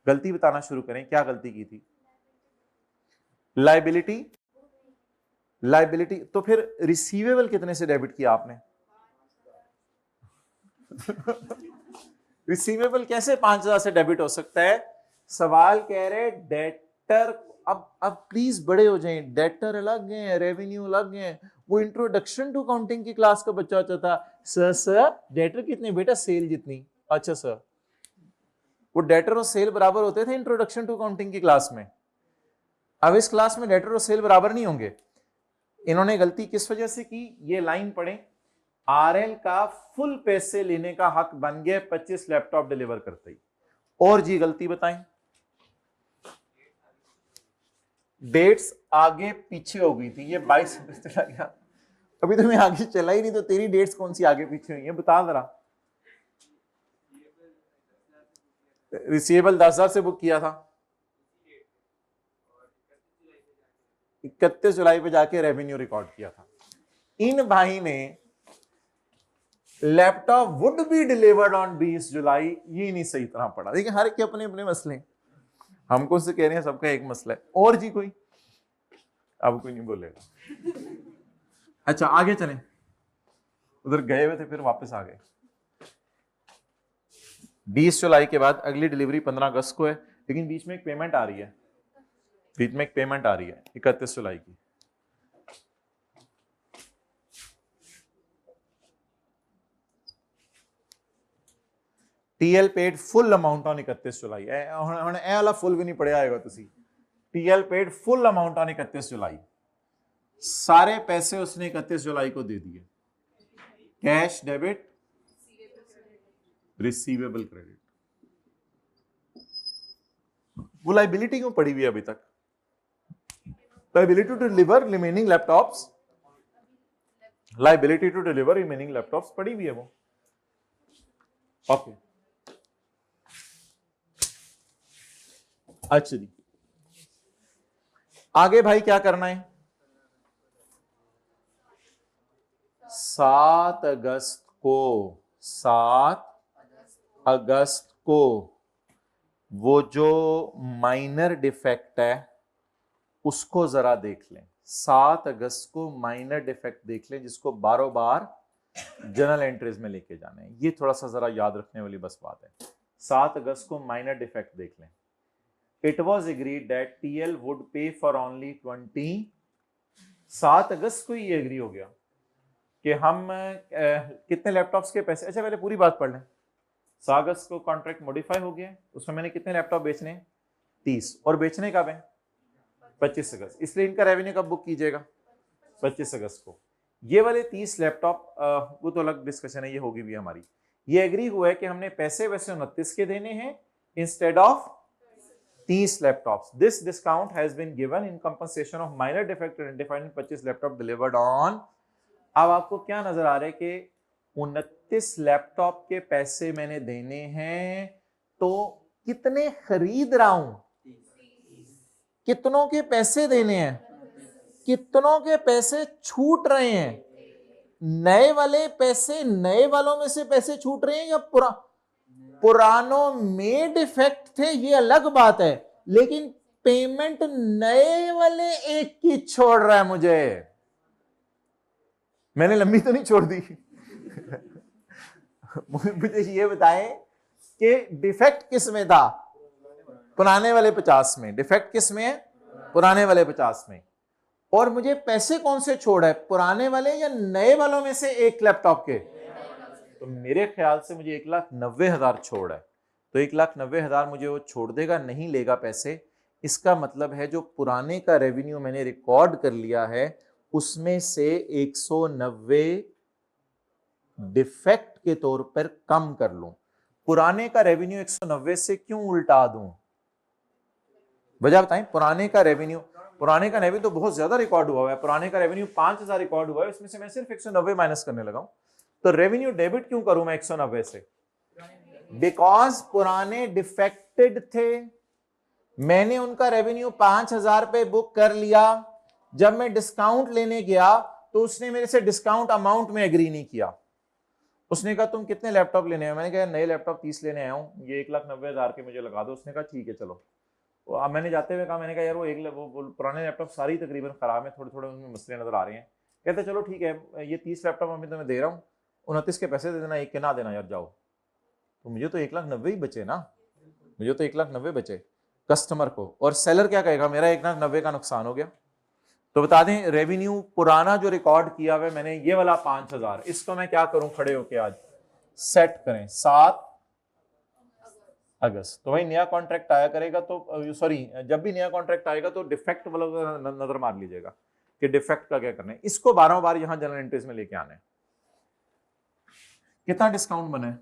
गलती बताना शुरू करें, क्या गलती की थी? Liability, liability. तो फिर रिसीवेबल कितने से डेबिट किया आपने? रिसीवेबल कैसे 5,000 से डेबिट हो सकता है? सवाल कह रहे डेटर। अब प्लीज बड़े हो जाएं, डेटर अलग है, रेवेन्यू अलग है। वो इंट्रोडक्शन टू काउंटिंग की क्लास का बच्चा होता था, सर डेटर कितने? बेटा सेल जितनी। अच्छा सर, वो डेटर और सेल बराबर होते थे इंट्रोडक्शन टू काउंटिंग की क्लास में। अब इस क्लास में डेटर और सेल बराबर नहीं होंगे। इन्होंने गलती किस वजह से की? ये लाइन पढ़ें, आरएल का फुल पैसे लेने का हक बन गया 25 लैपटॉप डिलीवर करते ही। और जी गलती बताएं। डेट्स आगे पीछे हो गई थी, ये 22 चला गया। अभी तो मैं आगे चला ही नहीं, तो तेरी डेट्स कौन सी आगे पीछे हुई है? बता जरा। रिसीवेबल 10,000 से बुक किया था, 31 जुलाई पे जाके रेवेन्यू रिकॉर्ड किया था। इन भाई ने laptop would be delivered on 20 जुलाई, ये नहीं सही तरह पढ़ा। देखिए हर एक के अपने अपने मसले, हमको से कह रहे हैं सबका एक मसला है। और जी कोई? अब कोई नहीं बोलेगा। अच्छा आगे चलें, उधर गए हुए थे फिर वापस आ गए। 20 जुलाई के बाद अगली डिलीवरी 15 अगस्त को है, लेकिन बीच में एक पेमेंट आ रही है, बीच में एक पेमेंट आ रही है 31 जुलाई की। TL paid full amount on 31 July. ਹੁਣ ਇਹ ਵਾਲਾ ਫੁੱਲ ਵੀ ਨਹੀਂ ਪੜਿਆ ਆਏਗਾ ਤੁਸੀਂ। TL paid full amount on 31 July. सारे पैसे उसने 31 जुलाई को दे दिए। Cash debit, receivable credit. वो लायबिलिटी क्यों पड़ी हुई है अभी तक? Liability to deliver remaining laptops, liability to deliver remaining laptops पड़ी हुई है वो। ओके अच्छा जी, आगे भाई क्या करना है? 7 अगस्त को, 7 अगस्त को वो जो माइनर डिफेक्ट है उसको जरा देख लें। 7 अगस्त को माइनर डिफेक्ट देख लें, जिसको बारों बार जर्नल एंट्रीज में लेके जाना है। ये थोड़ा सा जरा याद रखने वाली बस बात है। 7 अगस्त को माइनर डिफेक्ट देख लें। It was agreed that TL would pay for only 20। 7 अगस्त को ही एग्री हो गया कि हम कितने लैपटॉप्स के पैसे। अच्छा पहले पूरी बात पढ़ लें। अगस्त को कॉन्ट्रैक्ट मॉडिफाई हो गया है, उसमें मैंने कितने लैपटॉप बेचने हैं? 30, और बेचने कब है? 25 अगस्त, इसलिए इनका रेवेन्यू कब बुक कीजिएगा? 25 अगस्त को। ये वाले 30 लैपटॉप वो तो अलग डिस्कशन है, ये होगी भी हमारी। ये एग्री हुआ है कि हमने पैसे वैसे 29 के देने हैं instead of 30 laptops. This discount has been given in compensation of minor defect identified in 25 laptop delivered on. अब आपको क्या नजर आ रहा है कि 29 लैपटॉप के पैसे मैंने देने हैं, तो कितने खरीद रहा हूं? कितनों के पैसे देने हैं? कितनों के पैसे छूट रहे हैं? नए वाले पैसे, नए वालों में से पैसे छूट रहे हैं या पुरानों में डिफेक्ट थे, ये अलग बात है, लेकिन पेमेंट नए वाले एक की छोड़ रहा है मुझे। मैंने लंबी तो नहीं छोड़ दी। मुझे ये बताएं कि डिफेक्ट किस में था? पुराने वाले 50 में। डिफेक्ट किस में है? पुराने वाले 50 में। और मुझे पैसे कौन से छोड़ है, पुराने वाले या नए वालों में से एक लैपटॉप के? तो मेरे ख्याल से मुझे 1,90,000 छोड़ है, तो 1,90,000 मुझे वो छोड़ देगा, नहीं लेगा पैसे। इसका मतलब है जो पुराने का रेवेन्यू मैंने रिकॉर्ड कर लिया है उसमें से 190 डिफेक्ट के तौर पर कम कर लूं। पुराने का रेवेन्यू 190 से क्यों उल्टा दूं? वजह बताएं। पुराने का रेवेन्यू तो बहुत ज्यादा रिकॉर्ड हुआ है। पुराने का रेवेन्यू 5,000 रिकॉर्ड हुआ है, उसमें से मैं सिर्फ 190 माइनस करने लगा हूं। तो रेवेन्यू डेबिट क्यों करूं मैं 190 से? बिकॉज पुराने डिफेक्टेड थे, मैंने उनका रेवेन्यू 5,000 पे बुक कर लिया। जब मैं डिस्काउंट लेने गया तो उसने मेरे से डिस्काउंट अमाउंट में एग्री नहीं किया। उसने कहा तुम कितने लैपटॉप लेने हैं? मैंने कहा नए लैपटॉप 30 लेने आया हूं, ये 1,90,000 के मुझे लगा दो। उसने कहा ठीक है चलो। अब मैंने जाते हुए कहा, मैंने कहा यार वो पुराने लैपटॉप सारी तकरीबन खराब है, थोड़े थोड़े उनमें मसले नजर आ रहे हैं। कहते चलो ठीक है, ये 30 लैपटॉप मैं तुम्हें दे रहा हूँ, 29 के पैसे दे देना, एक के ना देना यार, जाओ। तो मुझे तो 1,90,000 ही बचे ना, मुझे तो 1,90,000 बचे कस्टमर को, और सेलर क्या कहेगा? मेरा 1,90,000 का नुकसान हो गया। तो बता दें रेवेन्यू पुराना जो रिकॉर्ड किया हुआ मैंने, ये वाला 5,000, इसको मैं क्या करूं? खड़े होके आज सेट करें 7 अगस्त। तो भाई नया कॉन्ट्रैक्ट आया करेगा तो सॉरी, जब भी नया कॉन्ट्रैक्ट आएगा तो डिफेक्ट वाला नजर मार लीजिएगा कि डिफेक्ट का क्या करना है। इसको 12 बार यहां जनरल एंट्रीज में लेके आना है। कितना डिस्काउंट बना है?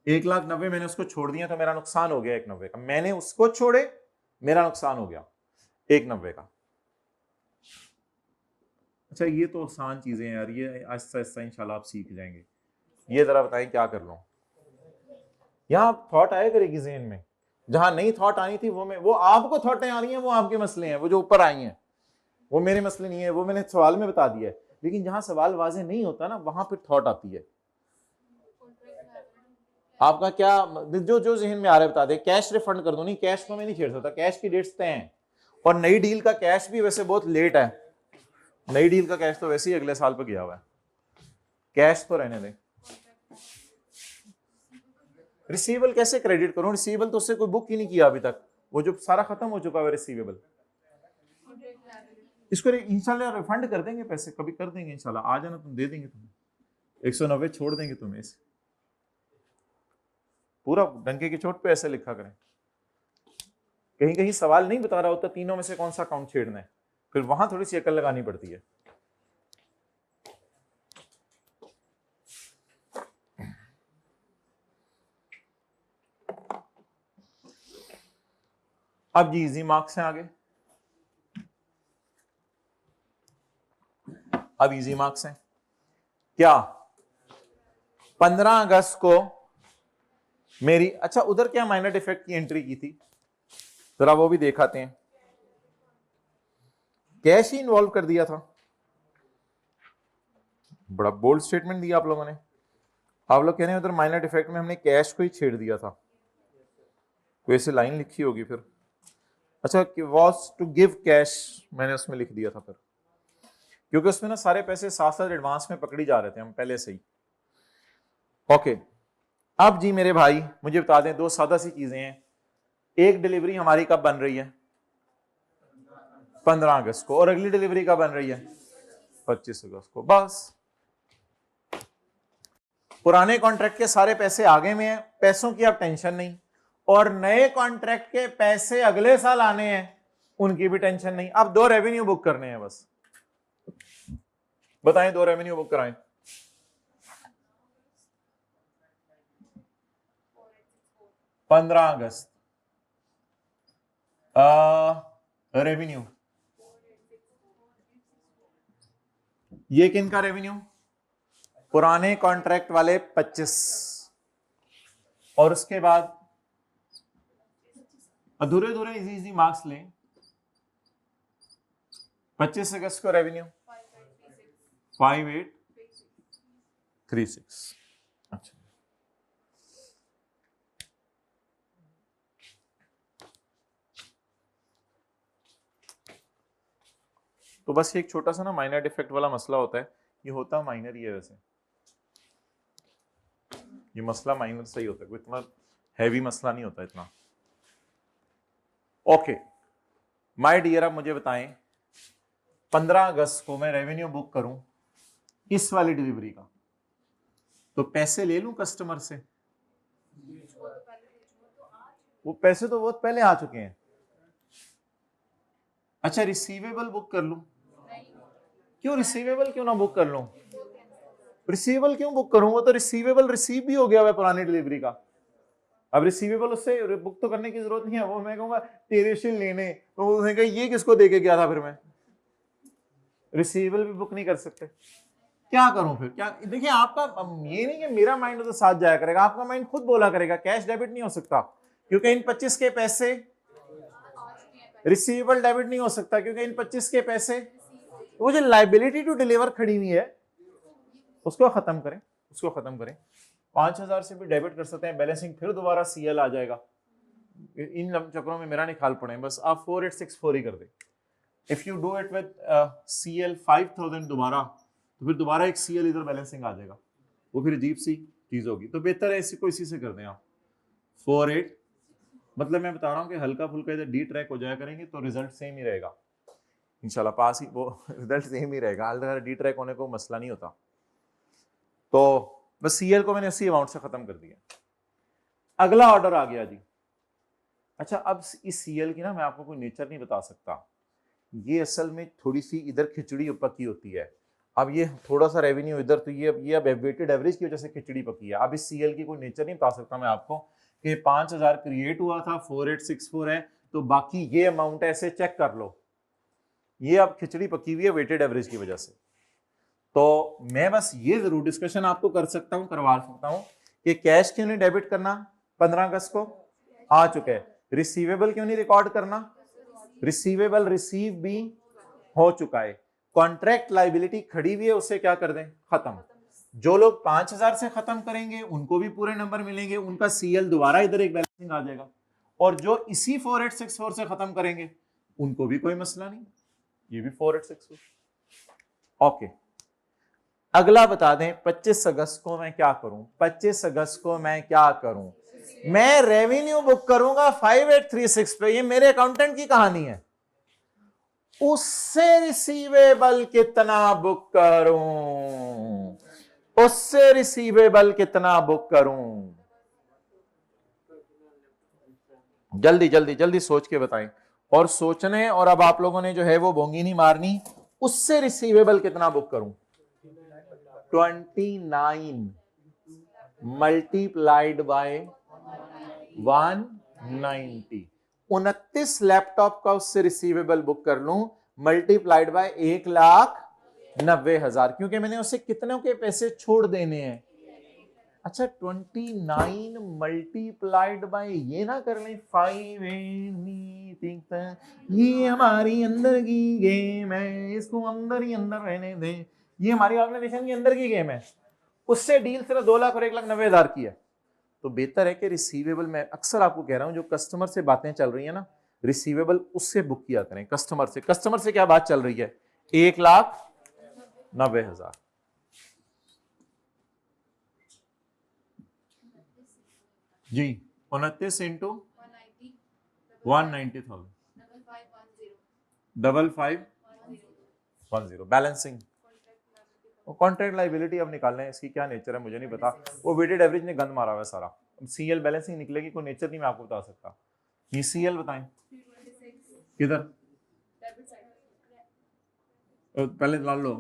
1,90,000 मैंने उसको छोड़ दिया तो मेरा नुकसान हो गया 1,90,000 का। मैंने उसको छोड़े, मेरा नुकसान हो गया 1,90,000 का। अच्छा ये तो आसान चीजें हैं यार, ये आहिस्ता आहिस्ता इंशाल्लाह आप सीख जाएंगे। ये जरा बताएं क्या कर लूं? यहां थॉट आया करेगी ज़हन में, जहां नहीं थॉट आनी थी वो आपको थॉटें आ रही हैं, वो आपके मसले हैं, वो जो ऊपर आई हैं वो मेरे मसले नहीं है, वो मैंने सवाल में बता दिया है। लेकिन जहां सवाल वाज़ेह नहीं होता ना, वहां फिर थॉट आती है। आपका क्या जो ज़हन में आ रहा है बता दे। कैश रिफंड कर दो? नहीं, कैश को मैं नहीं छेड़ सकता, कैश की डेट्स तय हैं, और नई डील का कैश भी वैसे बहुत लेट है। नई डील का कैश तो वैसे ही अगले साल पे गया हुआ है, कैश तो रहने दें। रिसीवेबल कैसे क्रेडिट करूं? रिसीवेबल तो उससे कोई बुक ही नहीं किया अभी तक, वो जो सारा खत्म हो चुका है रिसीवेबल। इसको इंशाल्लाह रिफंड कर देंगे, पैसे कभी कर देंगे इंशाल्लाह। आ जाना, तुम दे देंगे, तुम्हें 190 छोड़ देंगे तुम्हें। इसे पूरा डंके की चोट पे ऐसे लिखा करें। कहीं कहीं सवाल नहीं बता रहा होता तीनों में से कौन सा अकाउंट छेड़ना है, फिर वहां थोड़ी सी अकल लगानी पड़ती है। अब जी इजी मार्क्स हैं आगे, अब इजी मार्क्स हैं क्या? 15 अगस्त को मेरी, अच्छा उधर क्या माइनर डिफेक्ट की एंट्री की थी, जरा वो भी देखाते हैं। कैश ही इन्वॉल्व कर दिया था, बड़ा बोल्ड स्टेटमेंट दिया आप लोगों ने। आप लोग कह रहे हैं उधर माइनर डिफेक्ट में हमने कैश को ही छेड़ दिया था, कोई ऐसी लाइन लिखी होगी फिर। अच्छा, वॉज टू गिव कैश मैंने उसमें लिख दिया था फिर, क्योंकि उसमें ना सारे पैसे साथ साथ एडवांस में पकड़ी जा रहे थे हम पहले से ही। ओके, अब जी मेरे भाई मुझे बता दें, दो सादा सी चीजें हैं। एक डिलीवरी हमारी कब बन रही है? 15 अगस्त को, और अगली डिलीवरी कब बन रही है? 25 अगस्त को। बस पुराने कॉन्ट्रैक्ट के सारे पैसे आगे में हैं, पैसों की अब टेंशन नहीं, और नए कॉन्ट्रैक्ट के पैसे अगले साल आने हैं, उनकी भी टेंशन नहीं। अब 2 रेवेन्यू बुक करने हैं बस। बताएं 2 रेवेन्यू बुक कराएं। पंद्रह अगस्त रेवेन्यू, ये किनका रेवेन्यू? पुराने कॉन्ट्रैक्ट वाले 25, और उसके बाद अधूरे अधूरे इजी इजी मार्क्स लें। 25 अगस्त को रेवेन्यू 5836। अच्छा, तो बस ये एक छोटा सा ना माइनर डिफेक्ट वाला मसला होता है। ये होता माइनर ही है वैसे, ये मसला माइनर से ही होता है, कोई इतना हैवी मसला नहीं होता इतना। ओके माय डियर, आप मुझे बताएं 15 अगस्त को मैं रेवेन्यू बुक करूं इस वाली डिलीवरी का, तो पैसे ले लूं कस्टमर से? वो पैसे तो बहुत पहले आ चुके हैं। अच्छा, रिसीवेबल बुक कर लूं? क्यों रिसीवेबल क्यों ना बुक कर लूं? रिसीवेबल क्यों बुक करूं? वो तो रिसीवेबल रिसीव भी हो गया है पुरानी डिलीवरी का। अब रिसीवेबल उससे बुक तो करने की जरूरत नहीं है। वो मैं कहूंगा तेरे से लेने, तो उसने कहा ये किसको दे के गया था, फिर मैं रिसीवेबल भी बुक नहीं कर सकते। क्या करूं फिर? क्या देखिए, आपका ये नहीं कि मेरा माइंड तो साथ जाया करेगा, आपका माइंड खुद बोला करेगा कैश डेबिट नहीं हो सकता क्योंकि इन 25 के पैसे, रिसीवेबल डेबिट नहीं हो सकता क्योंकि इन 25 के पैसे, वो जो लाइबिलिटी टू डिलीवर खड़ी हुई है उसको खत्म करें, उसको खत्म करें। 5000 से भी डेबिट कर सकते हैं, बैलेंसिंग फिर दोबारा सीएल आ जाएगा। इन चक्रों में मेरा नहीं खाल पड़े, बस आप 4864 ही कर दें। If you do it with CL 5000 दोबारा, तो फिर दोबारा एक सीएल इधर बैलेंसिंग आ जाएगा, वो फिर अजीब सी चीज होगी। तो बेहतर है इसी को इसी से कर दें आप 48। मतलब मैं बता रहा हूँ कि हल्का फुल्का इधर डी ट्रैक हो जाया करेंगे तो रिजल्ट सेम ही रहेगा इंशाल्लाह, पास ही वो रिजल्ट सेम ही रहेगा। अगर डी ट्रैक होने को मसला नहीं होता। तो बस सीएल को मैंने उसी अमाउंट से खत्म कर दिया। अगला ऑर्डर आ गया जी। अच्छा, अब इस सीएल की ना मैं आपको कोई नेचर नहीं बता सकता, ये असल में थोड़ी सी इधर खिचड़ी पकी होती है। अब ये थोड़ा सा रेवेन्यू इधर, तो ये अब वेटेड एवरेज की वजह से खिचड़ी पकी है। अब इस सीएल की कोई नेचर नहीं बता सकता मैं आपको कि 5000 क्रिएट हुआ था, 4864 है, तो बाकी ये अमाउंट ऐसे चेक कर लो। ये अब खिचड़ी पकी हुई है वेटेड एवरेज की वजह से। तो मैं बस ये जरूर डिस्कशन आपको कर सकता हूं, करवा सकता हूं कि कैश क्यों नहीं डेबिट करना 15 अगस्त को, आ चुका है। रिसीवेबल क्यों नहीं रिकॉर्ड करना, रिसीवेबल रिसीव भी हो चुका है। कॉन्ट्रैक्ट लाइबिलिटी खड़ी हुई है, उससे क्या कर दें, खत्म। जो लोग 5000 से खत्म करेंगे उनको भी पूरे नंबर मिलेंगे, उनका सीएल दोबारा इधर एक बैलेंसिंग आ जाएगा। और जो इसी 4864 से खत्म करेंगे उनको भी कोई मसला नहीं, ये भी 4864। ओके, अगला बता दें 25 अगस्त को मैं क्या करूं? 25 अगस्त को मैं क्या करूं? मैं रेवेन्यू बुक करूंगा 5836 पे। ये मेरे अकाउंटेंट की कहानी है। उससे रिसीवेबल कितना बुक करूं? उससे रिसीवेबल कितना बुक करूं? जल्दी जल्दी जल्दी सोच के बताएं। और सोचने, और अब आप लोगों ने जो है वो बोंगी नहीं मारनी। उससे रिसीवेबल कितना बुक करूं? 29 मल्टीप्लाइड बाय 190। 29 लैपटॉप का उससे रिसीवेबल बुक कर लूं मल्टीप्लाइड बाय 1,90,000, क्योंकि मैंने उसे कितनों के पैसे छोड़ देने हैं। अच्छा, 29 मल्टीप्लाइड बाय ये ना कर लें 5, ये हमारी अंदर की गेम है, इसको अंदर ही अंदर रहने दें, ये हमारी ऑर्गेनाइजेशन की अंदर की गेम है। उससे डील सिर्फ 2 लाख और 1,90,000 की है। तो बेहतर है कि रिसीवेबल, मैं अक्सर आपको कह रहा हूं जो कस्टमर से बातें चल रही है ना, रिसीवेबल उससे बुक किया करें। कस्टमर से, कस्टमर से क्या बात चल रही है? 1,90,000। जी, 29 इंटू 190,000, 5510 बैलेंसिंग। कॉन्ट्रैक्ट लाइबिलिटी अब निकालना है, इसकी क्या नेचर है मुझे नहीं पता, वो वेटेड एवरेज ने गंद मारा हुआ है सारा। सीएल बैलेंसिंग निकलेगी, कोई नेचर नहीं मैं आपको बता सकता। ये सीएल बताएं किधर, पहले डाल लो।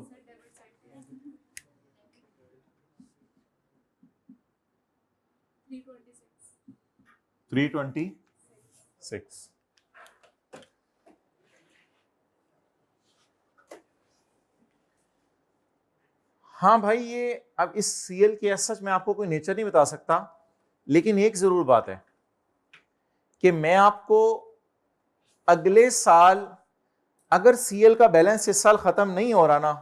$326। हाँ भाई, ये अब इस सीएल के सच मैं आपको कोई नेचर नहीं बता सकता, लेकिन एक जरूर बात है कि मैं आपको अगले साल अगर सीएल का बैलेंस इस साल खत्म नहीं हो रहा ना,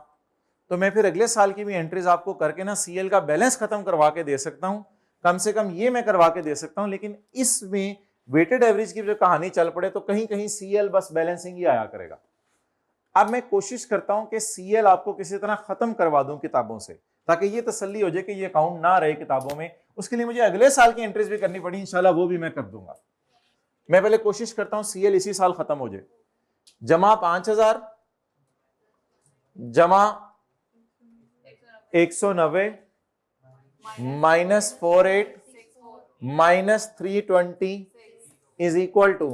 तो मैं फिर अगले साल की भी एंट्रीज आपको करके ना सीएल का बैलेंस खत्म करवा के दे सकता हूं, कम से कम ये मैं करवा के दे सकता हूं। लेकिन इसमें वेटेड एवरेज की जो कहानी चल पड़े तो कहीं कहीं सीएल बस बैलेंसिंग ही आया करेगा। अब मैं कोशिश करता हूं कि सीएल आपको किसी तरह खत्म करवा दूं किताबों से, ताकि ये तसल्ली हो जाए कि ये अकाउंट ना रहे किताबों में। उसके लिए मुझे अगले साल की एंट्रीज भी करनी पड़ी, इंशाल्लाह वो भी मैं कर दूंगा। मैं पहले कोशिश करता हूं सीएल इसी साल खत्म हो जाए। जमा 5000 जमा 190 -48 -320 इज इक्वल टू,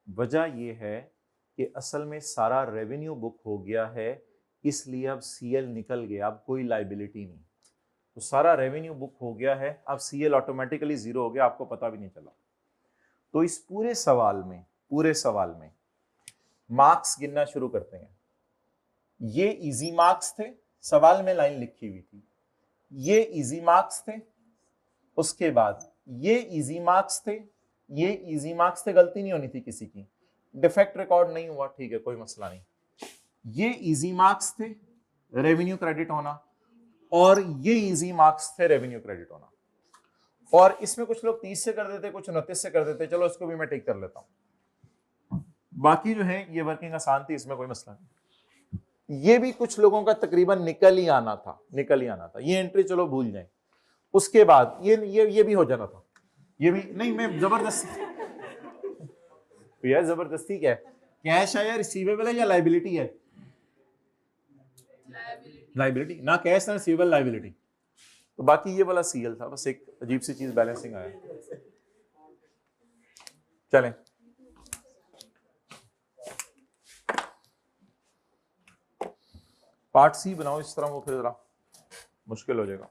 वजह यह है कि असल में सारा रेवेन्यू बुक हो गया है, इसलिए अब सीएल निकल गया, अब कोई लाइबिलिटी नहीं। तो सारा रेवेन्यू बुक हो गया है, अब सीएल ऑटोमेटिकली जीरो हो गया, आपको पता भी नहीं चला। तो इस पूरे सवाल में मार्क्स गिनना शुरू करते हैं। ये इजी मार्क्स थे, सवाल में लाइन लिखी हुई थी, ये इजी मार्क्स थे, उसके बाद ये इजी मार्क्स थे, ये इजी मार्क्स थे, गलती नहीं होनी थी किसी की, डिफेक्ट रिकॉर्ड नहीं हुआ, ठीक है कोई मसला नहीं। ये इजी मार्क्स थे, रेवेन्यू क्रेडिट होना, और ये इजी मार्क्स थे, रेवेन्यू क्रेडिट होना। और इसमें कुछ लोग 30 से कर देते, कुछ 29 से कर देते, चलो इसको भी मैं टिक कर लेता हूं। बाकी जो है ये वर्किंग आसान थी, इसमें कोई मसला नहीं। ये भी कुछ लोगों का तकरीबन निकल ही आना था, ये एंट्री चलो भूल जाएं। उसके बाद ये भी हो जाना था, ये भी नहीं, मैं जबरदस्ती यार, जबरदस्ती क्या है, कैश है या रिसीवेबल है या लाइबिलिटी है? लाइबिलिटी ना, कैश ना रिसीवेबल, लाइबिलिटी। तो बाकी ये वाला सीएल था, बस एक अजीब सी चीज बैलेंसिंग आया। चलें, पार्ट सी बनाओ इस तरह, वो फिर जरा मुश्किल हो जाएगा।